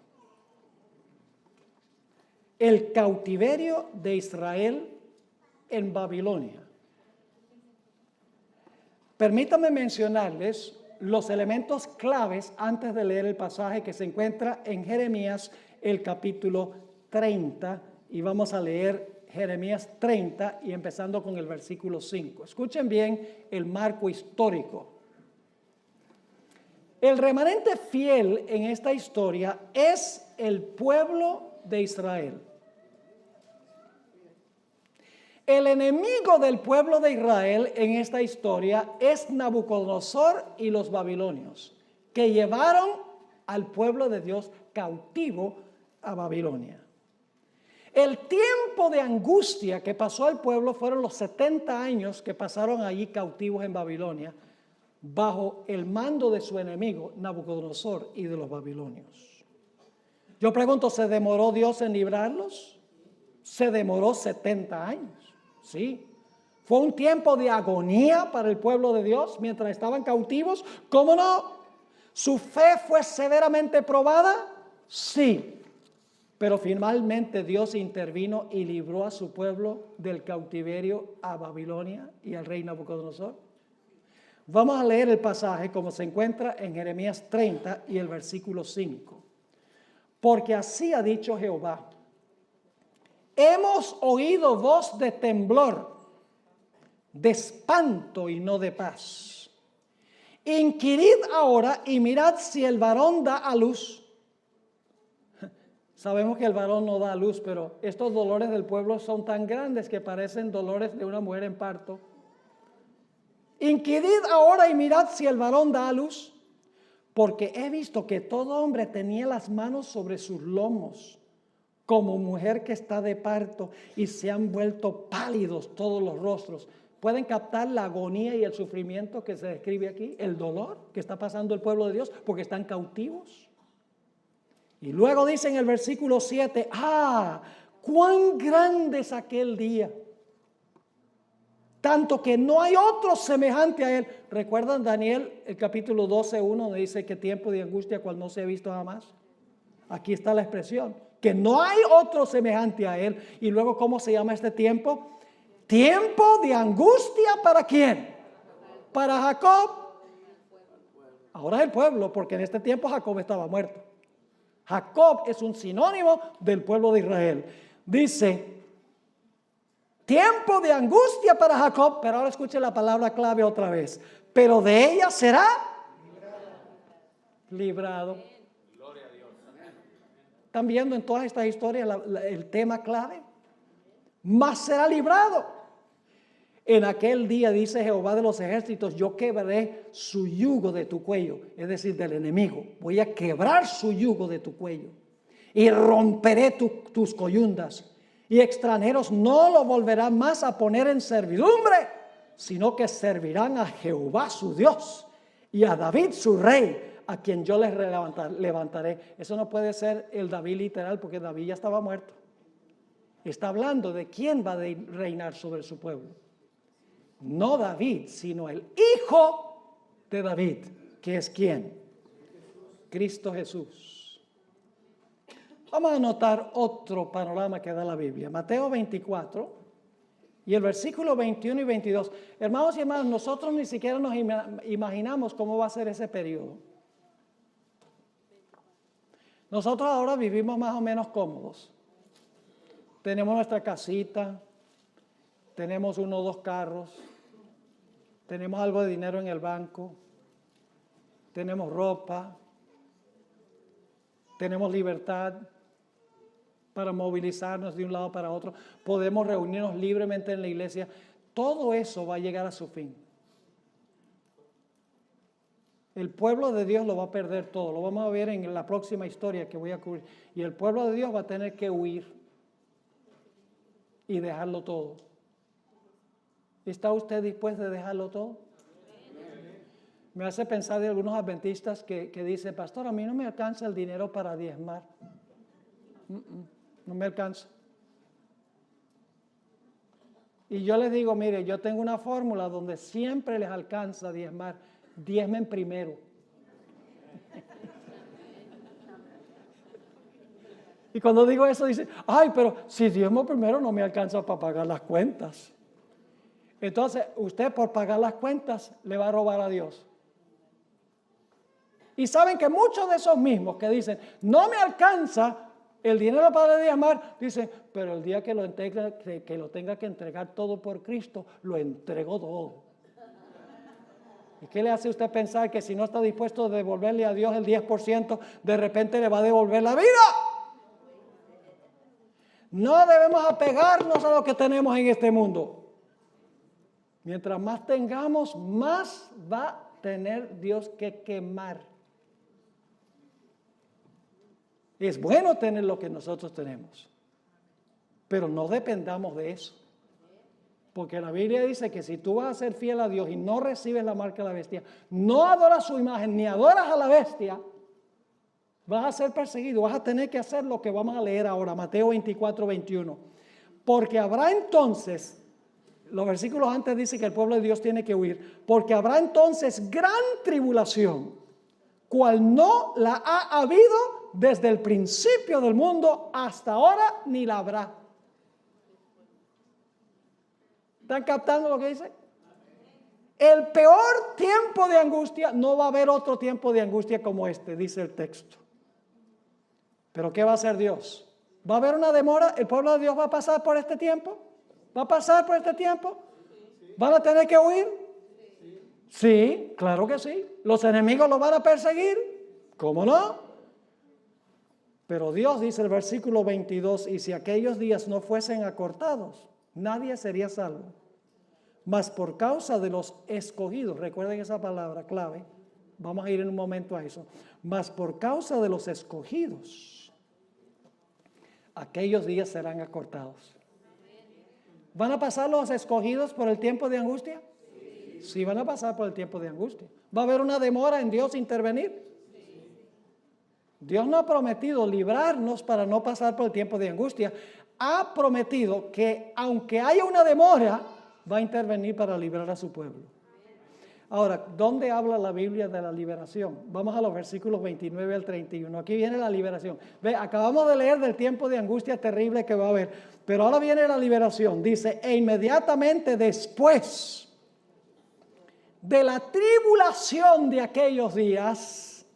Speaker 1: El cautiverio de Israel en Babilonia. Permítanme mencionarles los elementos claves antes de leer el pasaje que se encuentra en Jeremías, el capítulo 30, y vamos a leer Jeremías 30 y empezando con el versículo 5. Escuchen bien el marco histórico. El remanente fiel en esta historia es el pueblo de Israel. El enemigo del pueblo de Israel en esta historia es Nabucodonosor y los babilonios, que llevaron al pueblo de Dios cautivo a Babilonia. El tiempo de angustia que pasó al pueblo fueron los 70 años que pasaron allí cautivos en Babilonia, bajo el mando de su enemigo Nabucodonosor y de los babilonios. Yo pregunto, ¿se demoró Dios en librarlos? Se demoró 70 años. Sí, fue un tiempo de agonía para el pueblo de Dios mientras estaban cautivos. ¿Cómo no? ¿Su fe fue severamente probada? Sí, pero finalmente Dios intervino y libró a su pueblo del cautiverio a Babilonia y al rey Nabucodonosor. Vamos a leer el pasaje como se encuentra en Jeremías 30 y el versículo 5. Porque así ha dicho Jehová. Hemos oído voz de temblor, de espanto y no de paz. Inquirid ahora y mirad si el varón da a luz. Sabemos que el varón no da a luz, pero estos dolores del pueblo son tan grandes que parecen dolores de una mujer en parto. Inquirid ahora y mirad si el varón da a luz, porque he visto que todo hombre tenía las manos sobre sus lomos, como mujer que está de parto, y se han vuelto pálidos todos los rostros. ¿Pueden captar la agonía y el sufrimiento que se describe aquí? El dolor que está pasando el pueblo de Dios porque están cautivos. Y luego dice en el versículo 7, cuán grande es aquel día, tanto que no hay otro semejante a él. ¿Recuerdan Daniel, el capítulo 12:1, donde dice que tiempo de angustia cual no se ha visto jamás? Aquí está la expresión, que no hay otro semejante a él. Y luego, ¿cómo se llama este tiempo? Tiempo de angustia, ¿para quién? Para Jacob. Ahora es el pueblo, porque en este tiempo Jacob estaba muerto. Jacob es un sinónimo del pueblo de Israel. Dice, tiempo de angustia para Jacob, pero ahora escuche la palabra clave otra vez. Pero de ella será librado. ¿Están viendo en todas estas historias el tema clave? Mas será librado. En aquel día, dice Jehová de los ejércitos, yo quebraré su yugo de tu cuello, es decir, del enemigo. Voy a quebrar su yugo de tu cuello y romperé tus coyundas. Y extranjeros no lo volverán más a poner en servidumbre, sino que servirán a Jehová su Dios y a David su rey, a quien yo les levantaré. Eso no puede ser el David literal, porque David ya estaba muerto. Está hablando de quién va a reinar sobre su pueblo. No David, sino el hijo de David, que es ¿quién? Cristo Jesús. Vamos a anotar otro panorama que da la Biblia. Mateo 24 y el versículo 21 y 22. Hermanos y hermanas, nosotros ni siquiera nos imaginamos cómo va a ser ese periodo. Nosotros ahora vivimos más o menos cómodos. Tenemos nuestra casita, tenemos 1 o 2 carros, tenemos algo de dinero en el banco, tenemos ropa, tenemos libertad para movilizarnos de un lado para otro, podemos reunirnos libremente en la iglesia. Todo eso va a llegar a su fin. El pueblo de Dios lo va a perder todo. Lo vamos a ver en la próxima historia que voy a cubrir. Y el pueblo de Dios va a tener que huir y dejarlo todo. ¿Está usted dispuesto a dejarlo todo? Me hace pensar de algunos adventistas que dicen, pastor, a mí no me alcanza el dinero para diezmar. No me alcanza. Y yo les digo, mire, yo tengo una fórmula donde siempre les alcanza diezmar. Diezmen primero. Y cuando digo eso dicen, ay, pero si diezmo primero no me alcanza para pagar las cuentas. Entonces, usted por pagar las cuentas le va a robar a Dios. Y saben que muchos de esos mismos que dicen, no me alcanza el dinero para diezmar, dicen, pero el día que lo tenga que entregar todo por Cristo, lo entrego todo. ¿Y qué le hace usted pensar que si no está dispuesto a devolverle a Dios el 10%, de repente le va a devolver la vida? No debemos apegarnos a lo que tenemos en este mundo. Mientras más tengamos, más va a tener Dios que quemar. Es bueno tener lo que nosotros tenemos, pero no dependamos de eso. Porque la Biblia dice que si tú vas a ser fiel a Dios y no recibes la marca de la bestia, no adoras su imagen ni adoras a la bestia, vas a ser perseguido, vas a tener que hacer lo que vamos a leer ahora, Mateo 24, 21. Porque habrá entonces, los versículos antes dicen que el pueblo de Dios tiene que huir, porque habrá entonces gran tribulación, cual no la ha habido desde el principio del mundo hasta ahora, ni la habrá. ¿Están captando lo que dice? El peor tiempo de angustia, no va a haber otro tiempo de angustia como este, dice el texto. ¿Pero qué va a hacer Dios? ¿Va a haber una demora? ¿El pueblo de Dios va a pasar por este tiempo? ¿Va a pasar por este tiempo? ¿Van a tener que huir? Sí, claro que sí. ¿Los enemigos los van a perseguir? ¿Cómo no? Pero Dios dice el versículo 22, y si aquellos días no fuesen acortados, nadie sería salvo. Mas por causa de los escogidos, recuerden esa palabra clave, vamos a ir en un momento a eso. Mas por causa de los escogidos, aquellos días serán acortados. ¿Van a pasar los escogidos por el tiempo de angustia? Sí, van a pasar por el tiempo de angustia. ¿Va a haber una demora en Dios intervenir? Dios no ha prometido librarnos para no pasar por el tiempo de angustia. Ha prometido que aunque haya una demora, va a intervenir para librar a su pueblo. Ahora, ¿dónde habla la Biblia de la liberación? Vamos a los versículos 29 al 31. Aquí viene la liberación. Ve, acabamos de leer del tiempo de angustia terrible que va a haber, pero ahora viene la liberación. Dice, e inmediatamente después de la tribulación de aquellos días,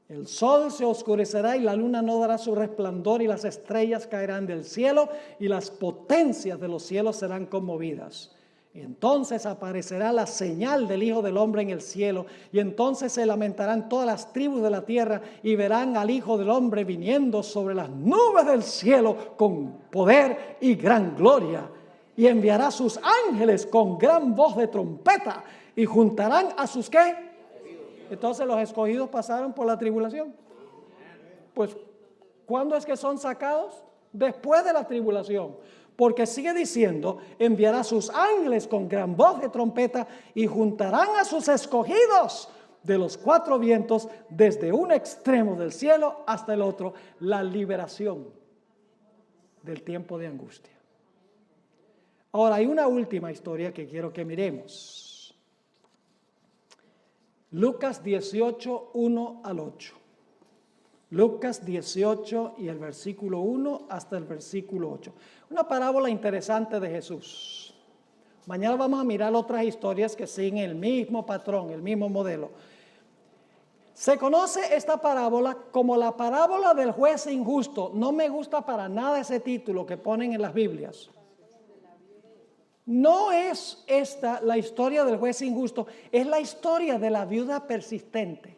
Speaker 1: el sol se oscurecerá y la luna no dará su resplandor y las estrellas caerán del cielo y las potencias de los cielos serán conmovidas. Y entonces aparecerá la señal del Hijo del Hombre en el cielo, y entonces se lamentarán todas las tribus de la tierra y verán al Hijo del Hombre viniendo sobre las nubes del cielo con poder y gran gloria. Y enviará sus ángeles con gran voz de trompeta y juntarán a sus ¿qué? Entonces los escogidos pasaron por la tribulación. Pues, ¿cuándo es que son sacados? Después de la tribulación. Porque sigue diciendo, enviará sus ángeles con gran voz de trompeta y juntarán a sus escogidos de los cuatro vientos desde un extremo del cielo hasta el otro. La liberación del tiempo de angustia. Ahora hay una última historia que quiero que miremos. Lucas 18, 1 al 8. Lucas 18 y el versículo 1 hasta el versículo 8. Una parábola interesante de Jesús. Mañana vamos a mirar otras historias que siguen el mismo patrón, el mismo modelo. Se conoce esta parábola como la parábola del juez injusto. No me gusta para nada ese título que ponen en las Biblias. No es esta la historia del juez injusto, es la historia de la viuda persistente.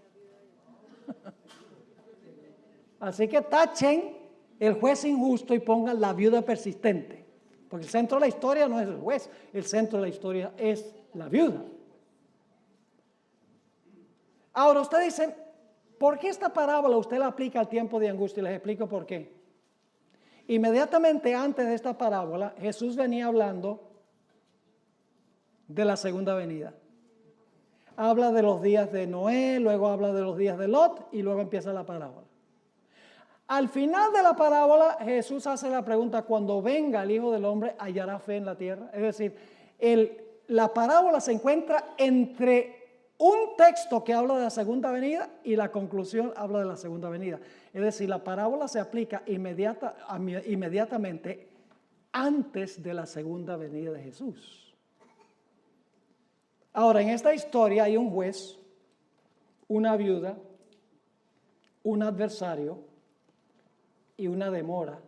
Speaker 1: Así que tachen el juez injusto y pongan la viuda persistente. Porque el centro de la historia no es el juez, el centro de la historia es la viuda. Ahora ustedes dicen, ¿por qué esta parábola usted la aplica al tiempo de angustia? Y les explico por qué. Inmediatamente antes de esta parábola, Jesús venía hablando de la segunda venida. Habla de los días de Noé, luego habla de los días de Lot y luego empieza la parábola. Al final de la parábola, Jesús hace la pregunta, cuando venga el Hijo del Hombre, ¿hallará fe en la tierra? Es decir, la parábola se encuentra entre un texto que habla de la segunda venida y la conclusión habla de la segunda venida. Es decir, la parábola se aplica inmediatamente antes de la segunda venida de Jesús. Ahora, en esta historia hay un juez, una viuda, un adversario y una demora.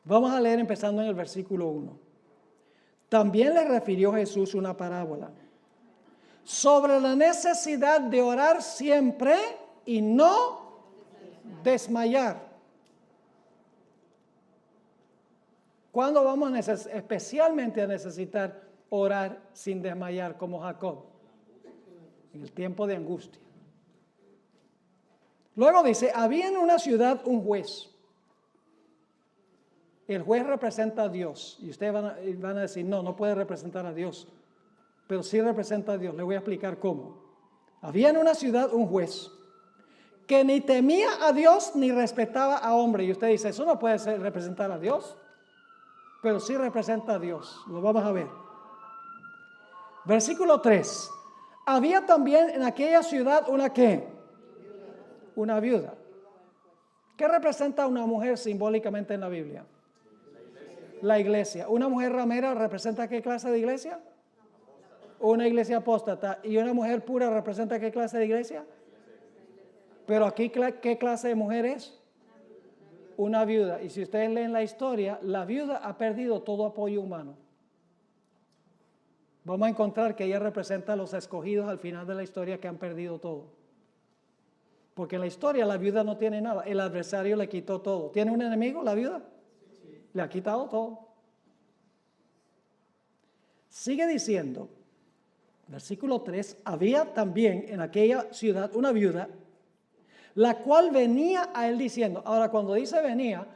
Speaker 1: Vamos a leer empezando en el versículo 1. También le refirió Jesús una parábola sobre la necesidad de orar siempre y no desmayar. ¿Cuándo vamos especialmente a necesitar orar sin desmayar como Jacob? En el tiempo de angustia. Luego dice, había en una ciudad un juez. El juez representa a Dios. Y ustedes van a decir, no puede representar a Dios. Pero sí representa a Dios. Le voy a explicar cómo. Había en una ciudad un juez que ni temía a Dios ni respetaba a hombre. Y usted dice, eso no puede representar a Dios. Pero sí representa a Dios. Lo vamos a ver. Versículo 3. Había también en aquella ciudad una ¿qué? Una viuda. ¿Qué representa una mujer simbólicamente en la Biblia? La iglesia. ¿Una mujer ramera representa qué clase de iglesia? Una iglesia apóstata. ¿Y una mujer pura representa qué clase de iglesia? Pero aquí, ¿qué clase de mujer es? Una viuda. Y si ustedes leen la historia, la viuda ha perdido todo apoyo humano. Vamos a encontrar que ella representa a los escogidos al final de la historia que han perdido todo. Porque en la historia la viuda no tiene nada. El adversario le quitó todo. ¿Tiene un enemigo la viuda? Sí. Le ha quitado todo. Sigue diciendo, versículo 3, había también en aquella ciudad una viuda, la cual venía a él diciendo. Ahora cuando dice venía,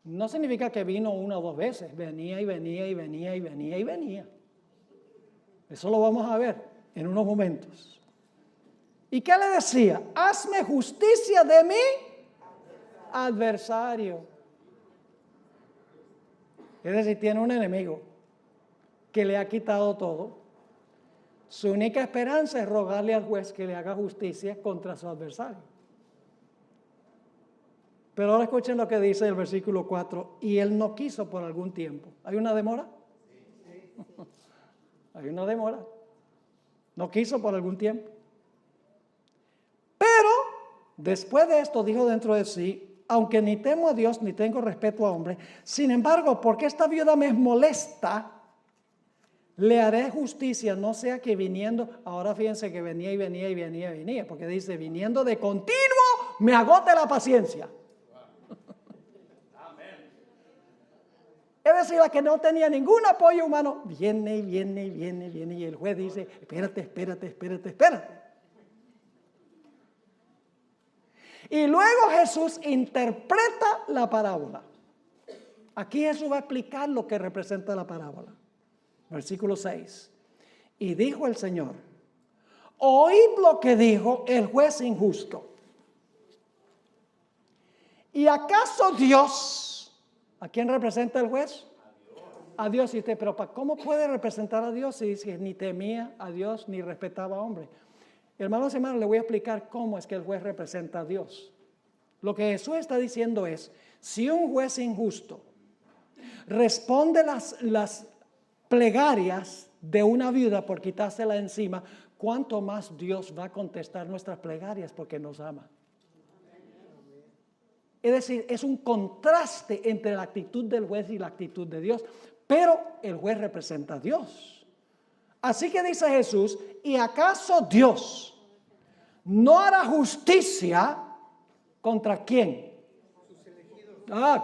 Speaker 1: No significa que vino una o dos veces, venía y venía y venía y venía y venía. Eso lo vamos a ver en unos momentos. ¿Y qué le decía? Hazme justicia de mi adversario. Es decir, tiene un enemigo que le ha quitado todo. Su única esperanza es rogarle al juez que le haga justicia contra su adversario. Pero ahora escuchen lo que dice el versículo 4. Y él no quiso por algún tiempo. ¿Hay una demora? Hay una demora. No quiso por algún tiempo. Pero después de esto dijo dentro de sí, aunque ni temo a Dios ni tengo respeto a hombre, sin embargo, porque esta viuda me molesta, le haré justicia, no sea que viniendo, ahora fíjense que venía y venía y venía y venía, porque dice, viniendo de continuo, me agote la paciencia. Es decir, la que no tenía ningún apoyo humano, viene y viene y viene y viene, y el juez dice, espérate. Y luego Jesús interpreta la parábola. Aquí Jesús va a explicar lo que representa la parábola. Versículo 6. Y dijo el Señor, oíd lo que dijo el juez injusto. ¿Y acaso Dios, a quién representa el juez? A Dios. Y usted, pero ¿cómo puede representar a Dios si dice ni temía a Dios ni respetaba a hombre? Hermanos y hermanas, le voy a explicar cómo es que el juez representa a Dios. Lo que Jesús está diciendo es, si un juez injusto responde las plegarias de una viuda por quitársela encima, ¿cuánto más Dios va a contestar nuestras plegarias porque nos ama? Es decir, es un contraste entre la actitud del juez y la actitud de Dios, pero el juez representa a Dios. Así que dice Jesús, ¿y acaso Dios no hará justicia contra quién?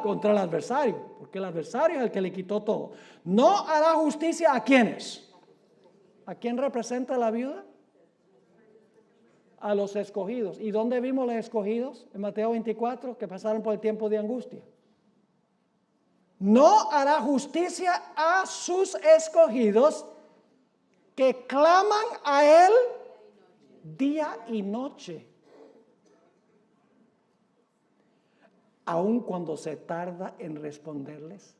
Speaker 1: Contra el adversario, porque el adversario es el que le quitó todo. ¿No hará justicia a quiénes? ¿A quién representa la viuda? A los escogidos. ¿Y dónde vimos los escogidos? En Mateo 24, que pasaron por el tiempo de angustia. No hará justicia a sus escogidos que claman a Él día y noche, aun cuando se tarda en responderles.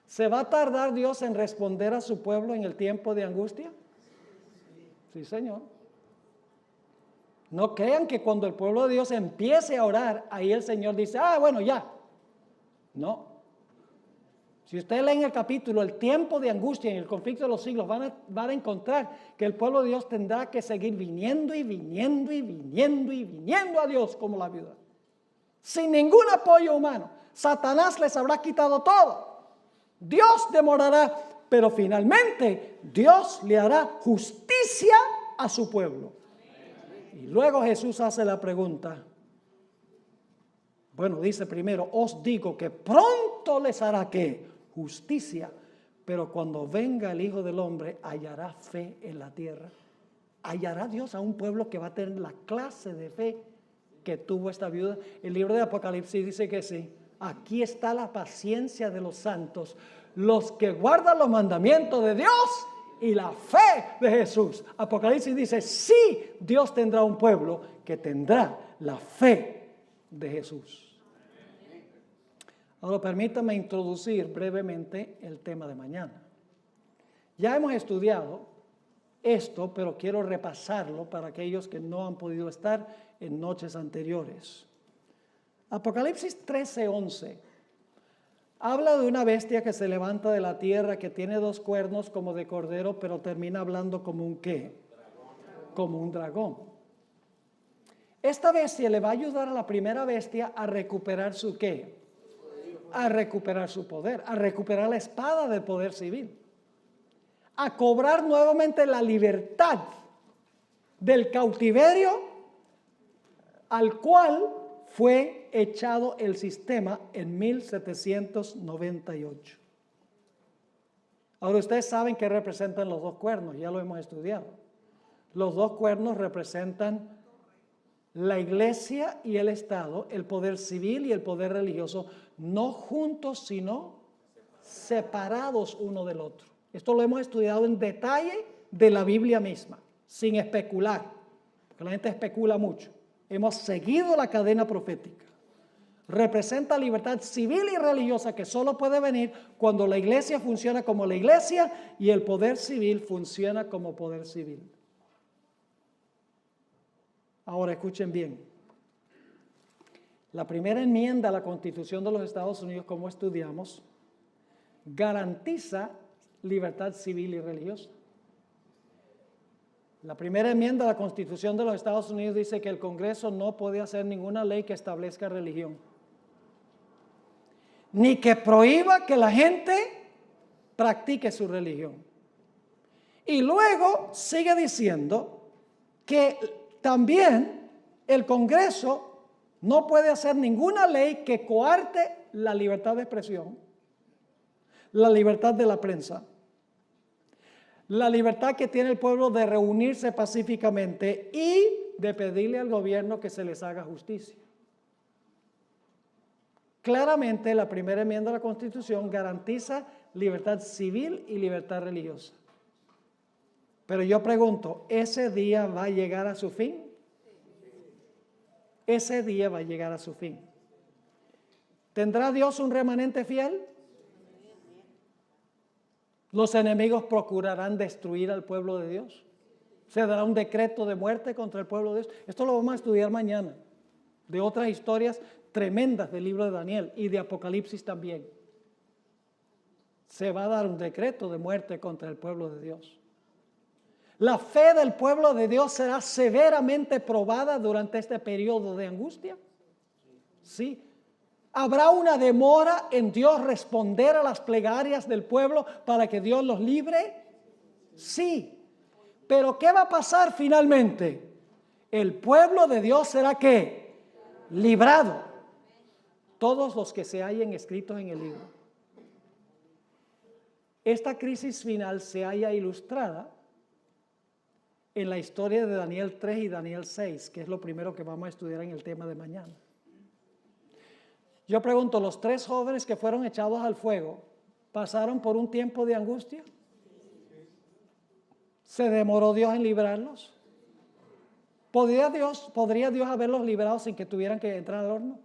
Speaker 1: ¿Se va a tardar Dios en responder a su pueblo en el tiempo de angustia? Sí, Señor. No crean que cuando el pueblo de Dios empiece a orar, ahí el Señor dice, bueno, ya. No. Si ustedes leen el capítulo, el tiempo de angustia en el conflicto de los siglos, van a encontrar que el pueblo de Dios tendrá que seguir viniendo a Dios como la viuda. Sin ningún apoyo humano. Satanás les habrá quitado todo. Dios demorará, pero finalmente Dios le hará justicia a su pueblo. Y luego Jesús hace la pregunta. Bueno, dice primero, os digo que pronto les hará ¿qué? Justicia, pero cuando venga el Hijo del Hombre, hallará fe en la tierra. ¿Hallará Dios a un pueblo que va a tener la clase de fe que tuvo esta viuda? El libro de Apocalipsis dice que sí. Aquí está la paciencia de los santos, los que guardan los mandamientos de Dios y la fe de Jesús. Apocalipsis dice, sí, Dios tendrá un pueblo que tendrá la fe de Jesús. Ahora permítame introducir brevemente el tema de mañana. Ya hemos estudiado esto, pero quiero repasarlo para aquellos que no han podido estar en noches anteriores. Apocalipsis 13:11 habla de una bestia que se levanta de la tierra, que tiene 2 cuernos como de cordero, pero termina hablando como un ¿qué? Como un dragón. Esta bestia le va a ayudar a la primera bestia a recuperar su ¿qué? A recuperar su poder, a recuperar la espada del poder civil, a cobrar nuevamente la libertad del cautiverio al cual fue echado el sistema en 1798. Ahora ustedes saben qué representan los 2 cuernos, ya lo hemos estudiado. Los 2 cuernos representan la iglesia y el Estado, el poder civil y el poder religioso, no juntos, sino separados uno del otro. Esto lo hemos estudiado en detalle de la Biblia misma, sin especular, porque la gente especula mucho. Hemos seguido la cadena profética. Representa libertad civil y religiosa que solo puede venir cuando la iglesia funciona como la iglesia y el poder civil funciona como poder civil. Ahora escuchen bien. La primera enmienda a la Constitución de los Estados Unidos, como estudiamos, garantiza libertad civil y religiosa. La primera enmienda a la Constitución de los Estados Unidos dice que el Congreso no puede hacer ninguna ley que establezca religión, ni que prohíba que la gente practique su religión. Y luego sigue diciendo que también el Congreso no puede hacer ninguna ley que coarte la libertad de expresión, la libertad de la prensa, la libertad que tiene el pueblo de reunirse pacíficamente y de pedirle al gobierno que se les haga justicia. Claramente, la primera enmienda a la Constitución garantiza libertad civil y libertad religiosa. Pero yo pregunto, ¿ese día va a llegar a su fin? Ese día va a llegar a su fin. ¿Tendrá Dios un remanente fiel? ¿Los enemigos procurarán destruir al pueblo de Dios? ¿Se dará un decreto de muerte contra el pueblo de Dios? Esto lo vamos a estudiar mañana, de otras historias tremendas del libro de Daniel y de Apocalipsis también. Se va a dar un decreto de muerte contra el pueblo de Dios. La fe del pueblo de Dios será severamente probada durante este periodo de angustia. Sí. ¿Habrá una demora en Dios responder a las plegarias del pueblo para que Dios los libre? Sí. Pero ¿qué va a pasar finalmente? El pueblo de Dios será ¿qué? Librado. Todos los que se hallen escritos en el libro. Esta crisis final se halla ilustrada en la historia de Daniel 3 y Daniel 6, que es lo primero que vamos a estudiar en el tema de mañana. Yo pregunto, ¿los 3 jóvenes que fueron echados al fuego pasaron por un tiempo de angustia? ¿Se demoró Dios en librarlos? ¿Podría Dios haberlos librado sin que tuvieran que entrar al horno?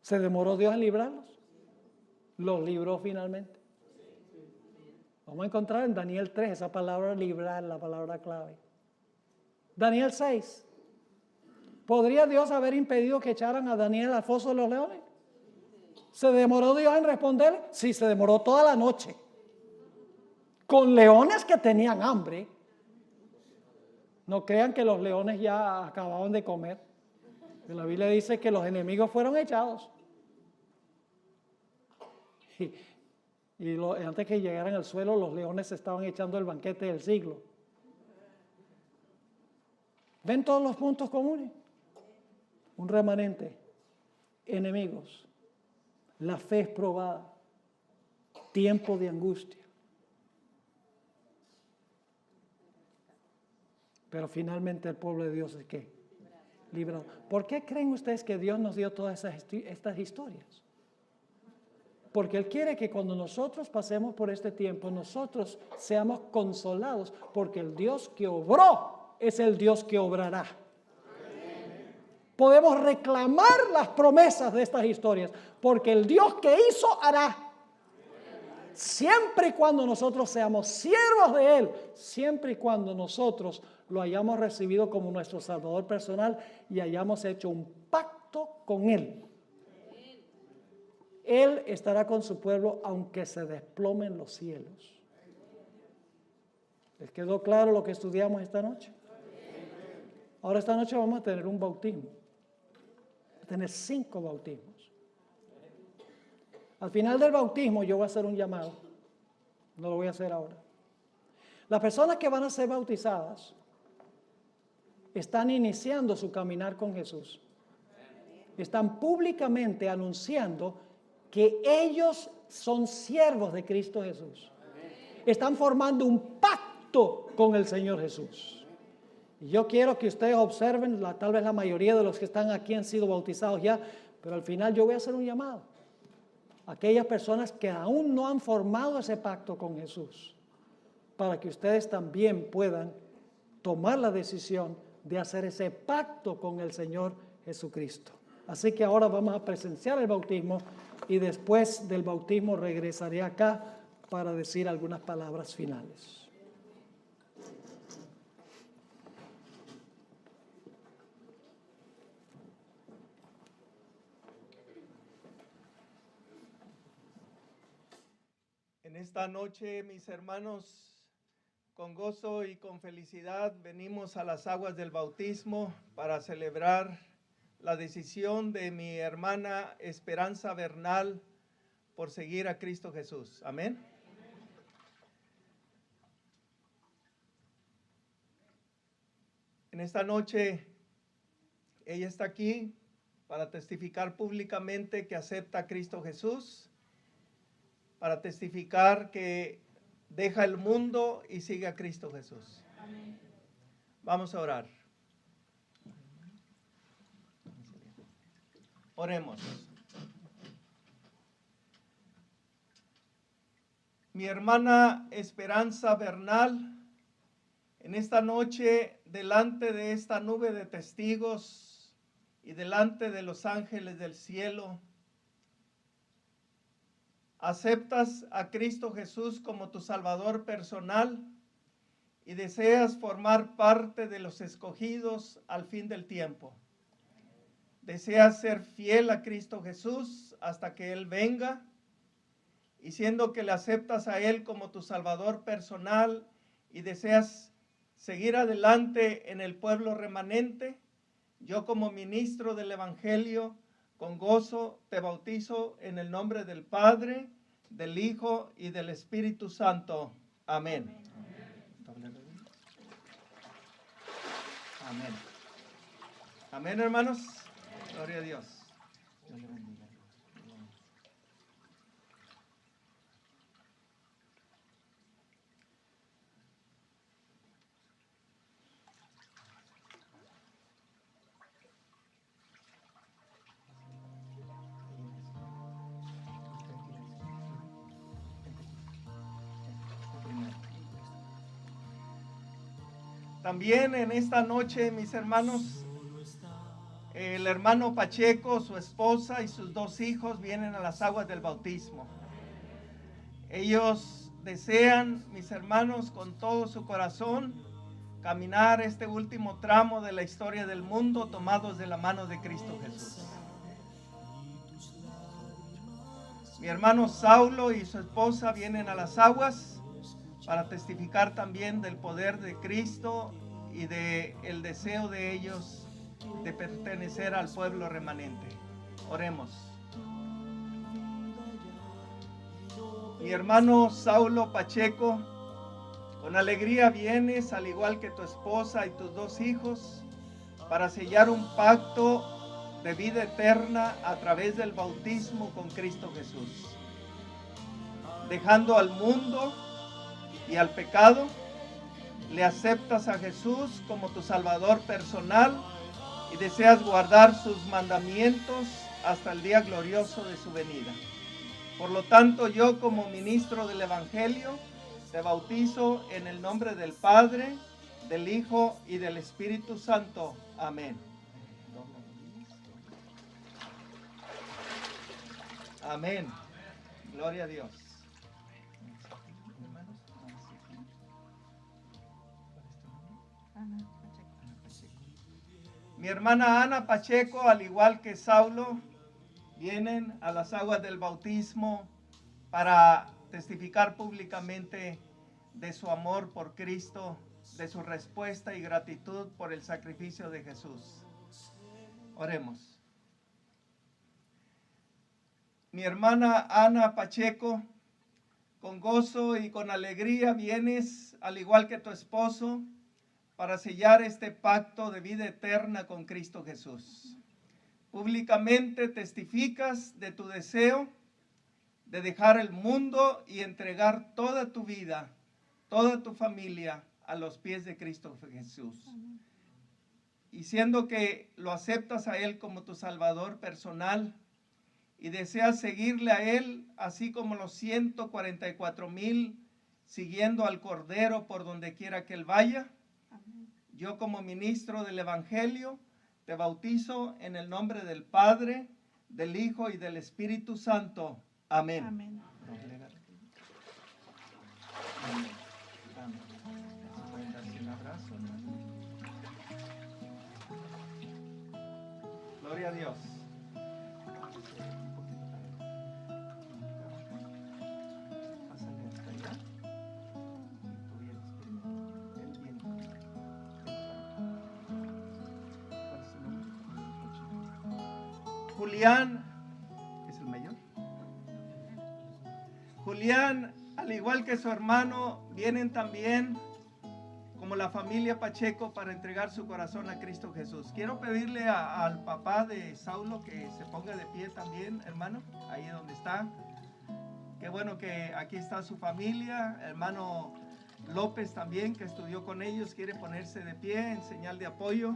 Speaker 1: ¿Se demoró Dios en librarlos? ¿Los libró finalmente? Vamos a encontrar en Daniel 3 esa palabra librar, la palabra clave. Daniel 6. ¿Podría Dios haber impedido que echaran a Daniel al foso de los leones? ¿Se demoró Dios en responder? Sí, se demoró toda la noche. Con leones que tenían hambre. No crean que los leones ya acababan de comer. La Biblia dice que los enemigos fueron echados. Y antes que llegaran al suelo, los leones se estaban echando el banquete del siglo. ¿Ven todos los puntos comunes? Un remanente, enemigos, la fe es probada, tiempo de angustia. Pero finalmente el pueblo de Dios es ¿qué? Librado. ¿Por qué creen ustedes que Dios nos dio todas estas historias? Porque Él quiere que cuando nosotros pasemos por este tiempo, nosotros seamos consolados, porque el Dios que obró es el Dios que obrará. Podemos reclamar las promesas de estas historias, porque el Dios que hizo hará. Siempre y cuando nosotros seamos siervos de Él, siempre y cuando nosotros lo hayamos recibido como nuestro Salvador personal y hayamos hecho un pacto con Él. Él estará con su pueblo aunque se desplomen los cielos. ¿Les quedó claro lo que estudiamos esta noche? Ahora esta noche vamos a tener un bautismo. Vamos a tener 5 bautismos. Al final del bautismo yo voy a hacer un llamado. No lo voy a hacer ahora. Las personas que van a ser bautizadas están iniciando su caminar con Jesús. Están públicamente anunciando que ellos son siervos de Cristo Jesús. Están formando un pacto con el Señor Jesús. Y yo quiero que ustedes observen, tal vez la mayoría de los que están aquí han sido bautizados ya, pero al final yo voy a hacer un llamado a aquellas personas que aún no han formado ese pacto con Jesús, para que ustedes también puedan tomar la decisión de hacer ese pacto con el Señor Jesucristo. Así que ahora vamos a presenciar el bautismo y después del bautismo regresaré acá para decir algunas palabras finales.
Speaker 2: En esta noche, mis hermanos, con gozo y con felicidad venimos a las aguas del bautismo para celebrar la decisión de mi hermana Esperanza Bernal por seguir a Cristo Jesús. Amén. En esta noche, ella está aquí para testificar públicamente que acepta a Cristo Jesús, para testificar que deja el mundo y sigue a Cristo Jesús. Amén. Vamos a orar. Oremos. Mi hermana Esperanza Bernal, en esta noche, delante de esta nube de testigos y delante de los ángeles del cielo, aceptas a Cristo Jesús como tu Salvador personal y deseas formar parte de los escogidos al fin del tiempo. Deseas ser fiel a Cristo Jesús hasta que Él venga, y siendo que le aceptas a Él como tu Salvador personal y deseas seguir adelante en el pueblo remanente, yo como ministro del Evangelio, con gozo te bautizo en el nombre del Padre, del Hijo y del Espíritu Santo. Amén. Amén. Amén, hermanos. Gloria a Dios. Dios le bendiga. También en esta noche, mis hermanos, el hermano Pacheco, su esposa y sus 2 hijos vienen a las aguas del bautismo. Ellos desean, mis hermanos, con todo su corazón, caminar este último tramo de la historia del mundo tomados de la mano de Cristo Jesús. Mi hermano Saulo y su esposa vienen a las aguas para testificar también del poder de Cristo y del deseo de ellos de pertenecer al pueblo remanente. Oremos. Mi hermano Saulo Pacheco, con alegría vienes, al igual que tu esposa y tus 2 hijos, para sellar un pacto de vida eterna a través del bautismo con Cristo Jesús. Dejando al mundo y al pecado, le aceptas a Jesús como tu Salvador personal y deseas guardar sus mandamientos hasta el día glorioso de su venida. Por lo tanto, yo como ministro del Evangelio te bautizo en el nombre del Padre, del Hijo y del Espíritu Santo. Amén. Amén. Gloria a Dios. Mi hermana Ana Pacheco, al igual que Saulo, vienen a las aguas del bautismo para testificar públicamente de su amor por Cristo, de su respuesta y gratitud por el sacrificio de Jesús. Oremos. Mi hermana Ana Pacheco, con gozo y con alegría vienes, al igual que tu esposo, para sellar este pacto de vida eterna con Cristo Jesús. Públicamente testificas de tu deseo de dejar el mundo y entregar toda tu vida, toda tu familia a los pies de Cristo Jesús. y siendo que lo aceptas a Él como tu Salvador personal y deseas seguirle a Él, así como los 144,000 siguiendo al Cordero por donde quiera que Él vaya, yo como ministro del Evangelio te bautizo en el nombre del Padre, del Hijo y del Espíritu Santo. Amén.
Speaker 3: Amén.
Speaker 2: Pueden darse un abrazo, hermano. Gloria a Dios. Pásale hasta allá. Y tú vienes primero. Él viene. ¿Cuál es su nombre? Julián. ¿Es el mayor? Julián, al igual que su hermano, vienen también como la familia Pacheco para entregar su corazón a Cristo Jesús. Quiero pedirle al papá de Saulo que se ponga de pie también, hermano, ahí donde está. Qué bueno que aquí está su familia, hermano López también, que estudió con ellos, quiere ponerse de pie en señal de apoyo.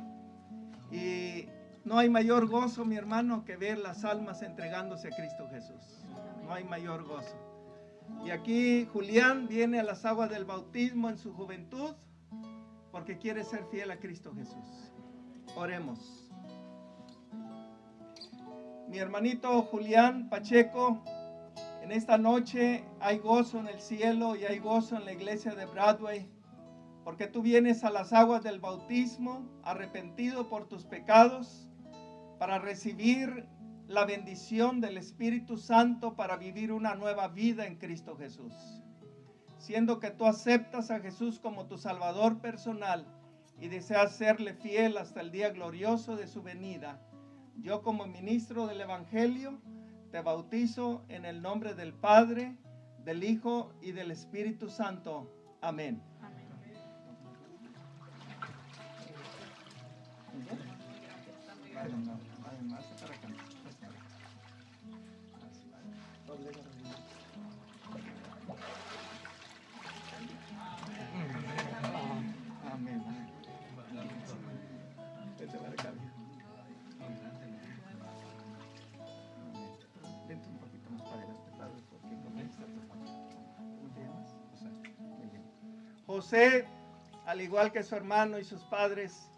Speaker 2: Y no hay mayor gozo, mi hermano, que ver las almas entregándose a Cristo Jesús. No hay mayor gozo. Y aquí Julián viene a las aguas del bautismo en su juventud porque quiere ser fiel a Cristo Jesús. Oremos. Mi hermanito Julián Pacheco, en esta noche hay gozo en el cielo y hay gozo en la iglesia de Broadway, porque tú vienes a las aguas del bautismo arrepentido por tus pecados para recibir la bendición del Espíritu Santo para vivir una nueva vida en Cristo Jesús. Siendo que tú aceptas a Jesús como tu Salvador personal y deseas serle fiel hasta el día glorioso de su venida, yo como ministro del Evangelio te bautizo en el nombre del Padre, del Hijo y del Espíritu Santo. Amén. Amén. Vete para acá. Vente un poquito más para adelante, Padre, porque con él está tu familia. ¿Cómo te llamas? José. Muy bien. José, al igual que su hermano y sus padres,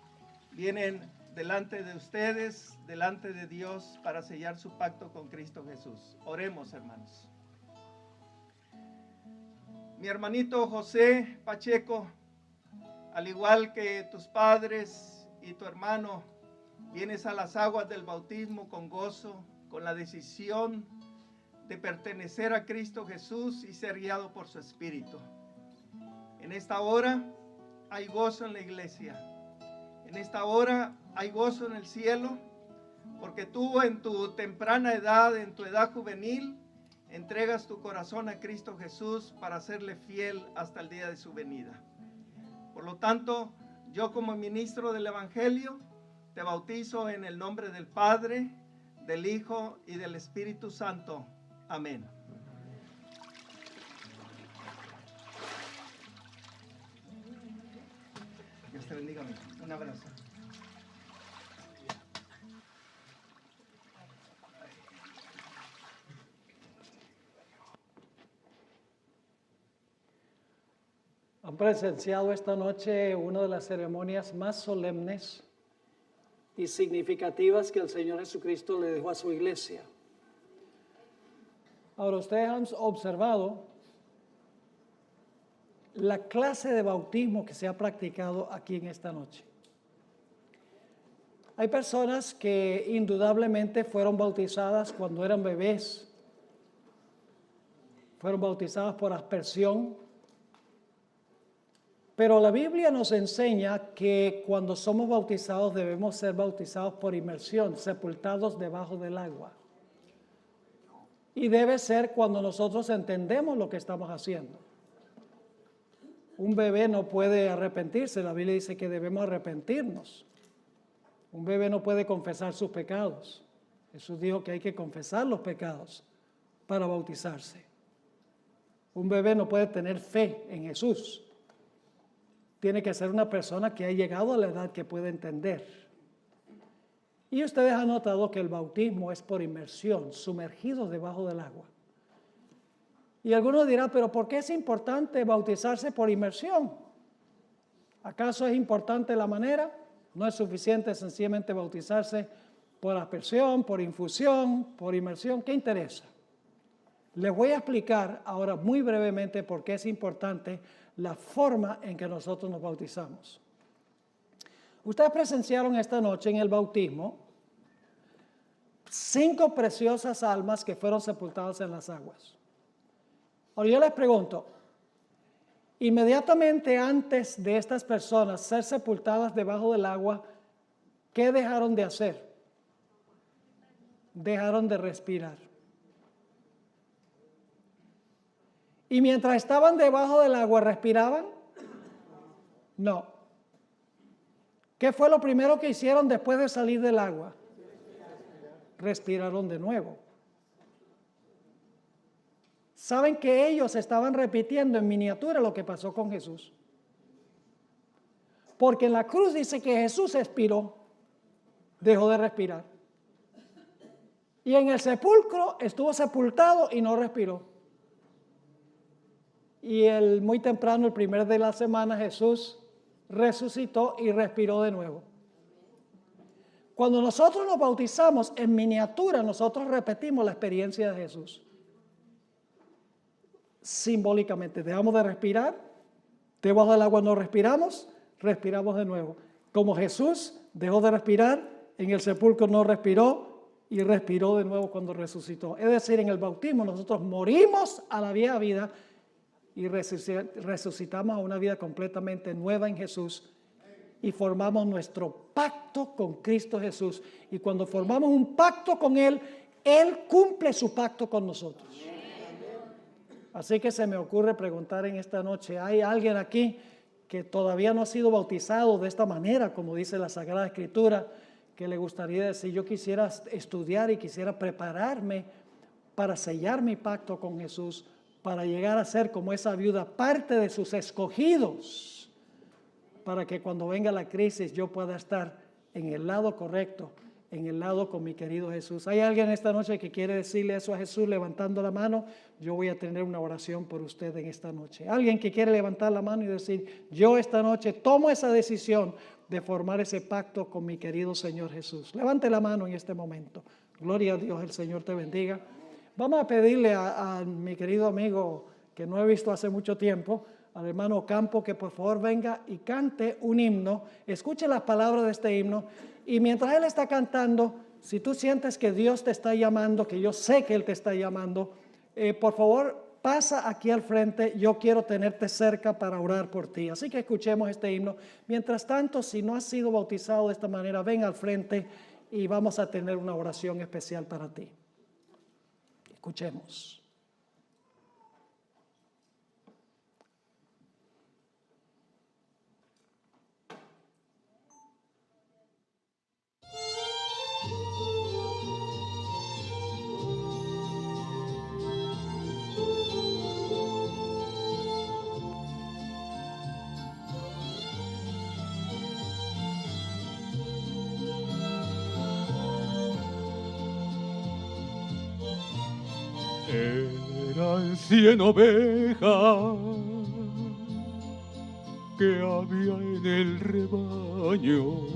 Speaker 2: vienen delante de ustedes, delante de Dios, para sellar su pacto con Cristo Jesús. Oremos, hermanos. Mi hermanito José Pacheco, al igual que tus padres y tu hermano, vienes a las aguas del bautismo con gozo, con la decisión de pertenecer a Cristo Jesús y ser guiado por su Espíritu. En esta hora hay gozo en la iglesia. En esta hora hay gozo en el cielo, porque tú en tu temprana edad, en tu edad juvenil, entregas tu corazón a Cristo Jesús para serle fiel hasta el día de su venida. Por lo tanto, yo como ministro del Evangelio, te bautizo en el nombre del Padre, del Hijo y del Espíritu Santo. Amén. Dios te bendiga. Un abrazo.
Speaker 1: Han presenciado esta noche una de las ceremonias más solemnes y significativas que el Señor Jesucristo le dejó a su iglesia. Ahora, ustedes han observado la clase de bautismo que se ha practicado aquí en esta noche. Hay personas que indudablemente fueron bautizadas cuando eran bebés, fueron bautizadas por aspersión. Pero la Biblia nos enseña que cuando somos bautizados debemos ser bautizados por inmersión, sepultados debajo del agua. Y debe ser cuando nosotros entendemos lo que estamos haciendo. Un bebé no puede arrepentirse, la Biblia dice que debemos arrepentirnos. Un bebé no puede confesar sus pecados. Jesús dijo que hay que confesar los pecados para bautizarse. Un bebé no puede tener fe en Jesús. Tiene que ser una persona que ha llegado a la edad que puede entender. Y ustedes han notado que el bautismo es por inmersión, sumergidos debajo del agua. Y algunos dirán, pero ¿por qué es importante bautizarse por inmersión? ¿Acaso es importante la manera? No es suficiente sencillamente bautizarse por aspersión, por infusión, por inmersión. ¿Qué interesa? Les voy a explicar ahora muy brevemente por qué es importante la forma en que nosotros nos bautizamos. Ustedes presenciaron esta noche en el bautismo 5 preciosas almas que fueron sepultadas en las aguas. Ahora yo les pregunto, inmediatamente antes de estas personas ser sepultadas debajo del agua, ¿qué dejaron de hacer? Dejaron de respirar. Y mientras estaban debajo del agua, ¿respiraban? No. ¿Qué fue lo primero que hicieron después de salir del agua? Respiraron de nuevo. ¿Saben que ellos estaban repitiendo en miniatura lo que pasó con Jesús? Porque en la cruz dice que Jesús expiró, dejó de respirar. Y en el sepulcro estuvo sepultado y no respiró. Y muy temprano, el primer de la semana, Jesús resucitó y respiró de nuevo. Cuando nosotros nos bautizamos en miniatura, nosotros repetimos la experiencia de Jesús. Simbólicamente, dejamos de respirar, debajo del agua no respiramos, respiramos de nuevo. Como Jesús dejó de respirar, en el sepulcro no respiró y respiró de nuevo cuando resucitó. Es decir, en el bautismo nosotros morimos a la vieja vida y resucitamos a una vida completamente nueva en Jesús y formamos nuestro pacto con Cristo Jesús. Y cuando formamos un pacto con Él, Él cumple su pacto con nosotros. Así que se me ocurre preguntar en esta noche, ¿hay alguien aquí que todavía no ha sido bautizado de esta manera, como dice la Sagrada Escritura, que le gustaría decir, yo quisiera estudiar y quisiera prepararme para sellar mi pacto con Jesús, para llegar a ser como esa viuda, parte de sus escogidos, para que cuando venga la crisis yo pueda estar en el lado correcto, en el lado con mi querido Jesús? ¿Hay alguien esta noche que quiere decirle eso a Jesús levantando la mano? Yo voy a tener una oración por usted en esta noche. ¿Alguien que quiere levantar la mano y decir, yo esta noche tomo esa decisión de formar ese pacto con mi querido Señor Jesús? Levante la mano en este momento. Gloria a Dios, el Señor te bendiga. Vamos a pedirle a mi querido amigo que no he visto hace mucho tiempo, al hermano Campo, que por favor venga y cante un himno. Escuche las palabras de este himno y mientras él está cantando, si tú sientes que Dios te está llamando, que yo sé que Él te está llamando, por favor pasa aquí al frente, yo quiero tenerte cerca para orar por ti. Así que escuchemos este himno. Mientras tanto, si no has sido bautizado de esta manera, ven al frente y vamos a tener una oración especial para ti. Escuchemos.
Speaker 3: Eran 100 ovejas que había en el rebaño.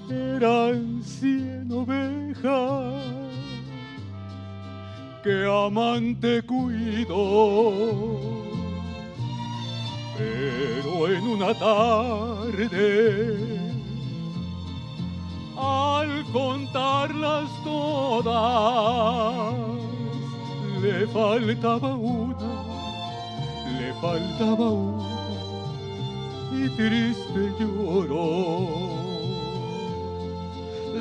Speaker 3: Eran 100 ovejas que amante cuidó. Pero en una tarde, al contarlas todas, le faltaba una, y triste lloró.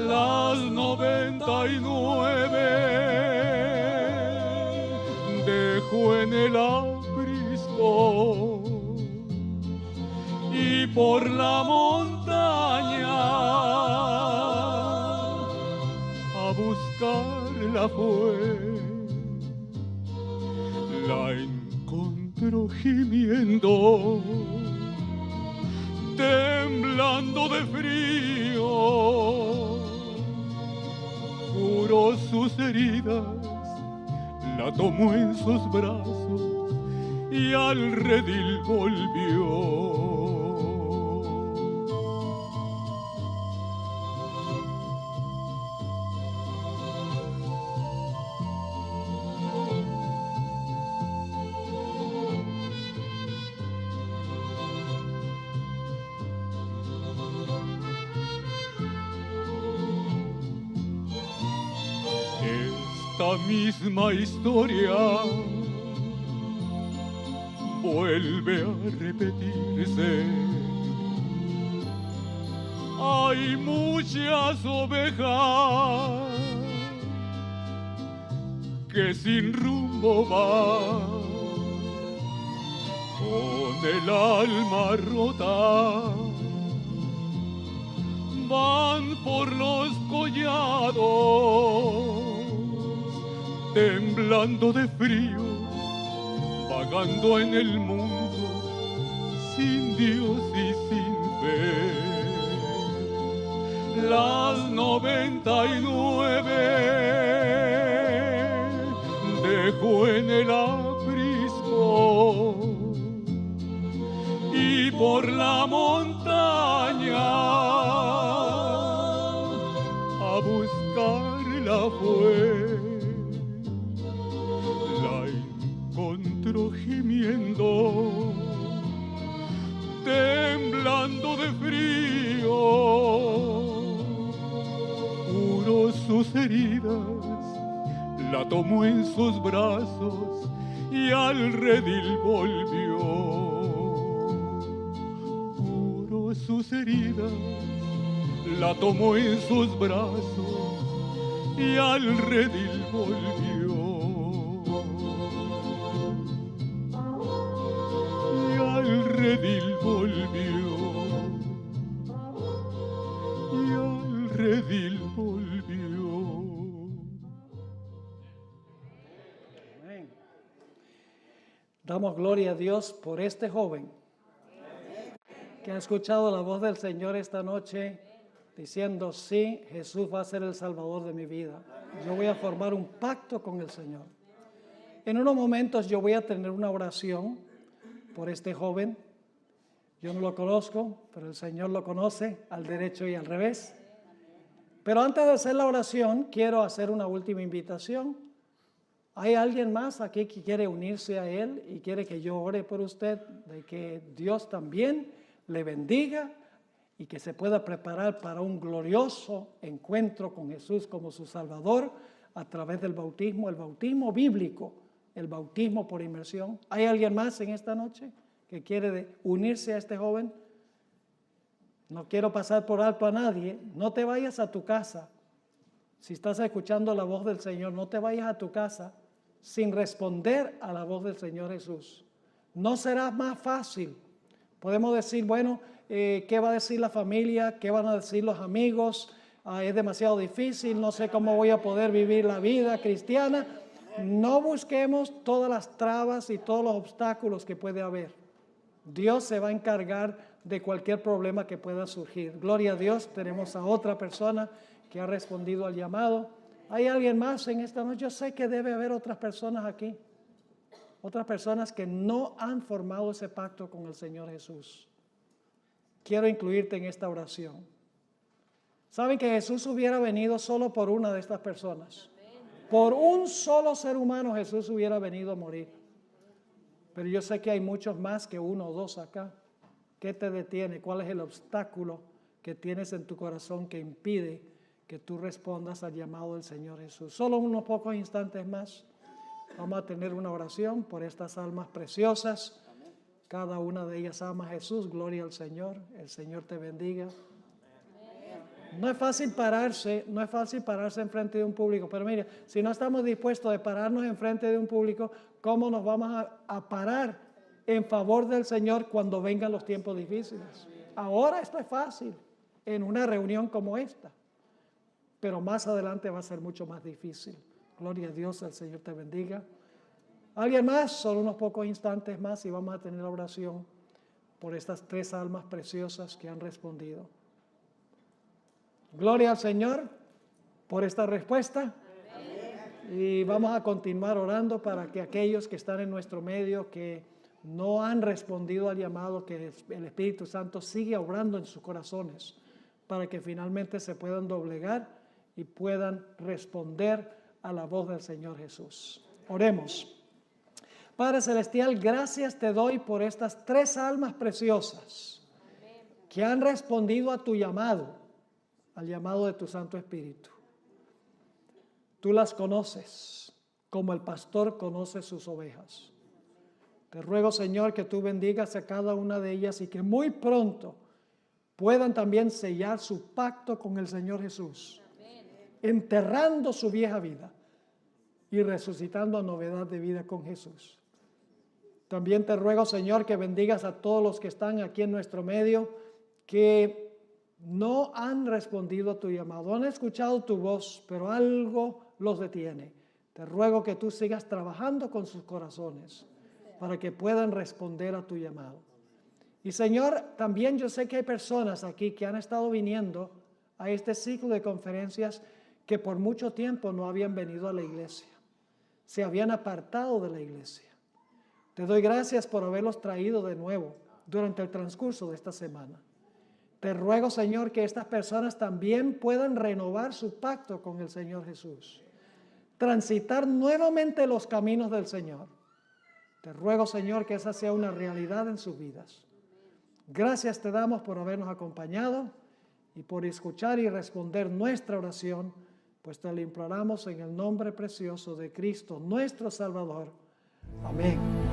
Speaker 3: Las 99 dejó en el aprisco y por la montaña a buscarla fue. La encontró gimiendo temblando de frío, curó sus heridas, la tomó en sus brazos y al redil volvió. Esta misma historia vuelve a repetirse. Hay muchas ovejas que sin rumbo van, con el alma rota, van por los collados, temblando de frío, vagando en el mundo, sin Dios y sin fe. Las 99 dejó en el aprisco y por la montaña a buscarla fue. La encontró gimiendo, temblando de frío, curó sus heridas, la tomó en sus brazos y al redil volvió. Curó sus heridas, la tomó en sus brazos y al redil volvió. Y al redil volvió. Y al redil volvió.
Speaker 1: Amén. Damos gloria a Dios por este joven que ha escuchado la voz del Señor esta noche diciendo, sí, Jesús va a ser el Salvador de mi vida. Yo voy a formar un pacto con el Señor. En unos momentos yo voy a tener una oración por este joven. Yo no lo conozco, pero el Señor lo conoce al derecho y al revés. Pero antes de hacer la oración, quiero hacer una última invitación. ¿Hay alguien más aquí que quiere unirse a Él y quiere que yo ore por usted? De que Dios también le bendiga y que se pueda preparar para un glorioso encuentro con Jesús como su Salvador a través del bautismo, el bautismo bíblico, el bautismo por inmersión. ¿Hay alguien más en esta noche que quiere unirse a este joven? No quiero pasar por alto a nadie. No te vayas a tu casa. Si estás escuchando la voz del Señor, no te vayas a tu casa sin responder a la voz del Señor Jesús. No será más fácil. Podemos decir, bueno, ¿qué va a decir la familia? ¿Qué van a decir los amigos? Es demasiado difícil, no sé cómo voy a poder vivir la vida cristiana. No busquemos todas las trabas y todos los obstáculos que puede haber. Dios se va a encargar de cualquier problema que pueda surgir. Gloria a Dios, tenemos a otra persona que ha respondido al llamado. ¿Hay alguien más en esta noche? Yo sé que debe haber otras personas aquí. Otras personas que no han formado ese pacto con el Señor Jesús. Quiero incluirte en esta oración. ¿Saben que Jesús hubiera venido solo por una de estas personas? Por un solo ser humano Jesús hubiera venido a morir. Pero yo sé que hay muchos más que uno o dos acá. ¿Qué te detiene? ¿Cuál es el obstáculo que tienes en tu corazón que impide que tú respondas al llamado del Señor Jesús? Solo unos pocos instantes más. Vamos a tener una oración por estas almas preciosas. Cada una de ellas ama a Jesús. Gloria al Señor. El Señor te bendiga. No es fácil pararse enfrente de un público. Pero mire, si no estamos dispuestos a pararnos enfrente de un público, ¿cómo nos vamos a parar en favor del Señor cuando vengan los tiempos difíciles? Ahora esto es fácil en una reunión como esta. Pero más adelante va a ser mucho más difícil. Gloria a Dios, el Señor te bendiga. ¿Alguien más? Solo unos pocos instantes más y vamos a tener la oración por estas 3 almas preciosas que han respondido. Gloria al Señor por esta respuesta. Y vamos a continuar orando para que aquellos que están en nuestro medio que no han respondido al llamado, que el Espíritu Santo sigue obrando en sus corazones para que finalmente se puedan doblegar y puedan responder a la voz del Señor Jesús. Oremos. Padre Celestial, gracias te doy por estas 3 almas preciosas que han respondido a tu llamado, al llamado de tu Santo Espíritu. Tú las conoces como el pastor conoce sus ovejas. Te ruego, Señor, que tú bendigas a cada una de ellas y que muy pronto puedan también sellar su pacto con el Señor Jesús, enterrando su vieja vida y resucitando a novedad de vida con Jesús. También te ruego, Señor, que bendigas a todos los que están aquí en nuestro medio, que no han respondido a tu llamado, han escuchado tu voz, pero algo los detiene. Te ruego que tú sigas trabajando con sus corazones para que puedan responder a tu llamado. Y Señor, también yo sé que hay personas aquí que han estado viniendo a este ciclo de conferencias que por mucho tiempo no habían venido a la iglesia, se habían apartado de la iglesia. Te doy gracias por haberlos traído de nuevo durante el transcurso de esta semana. Te ruego, Señor, que estas personas también puedan renovar su pacto con el Señor Jesús, transitar nuevamente los caminos del Señor. Te ruego, Señor, que esa sea una realidad en sus vidas. Gracias te damos por habernos acompañado y por escuchar y responder nuestra oración, pues te lo imploramos en el nombre precioso de Cristo, nuestro Salvador. Amén.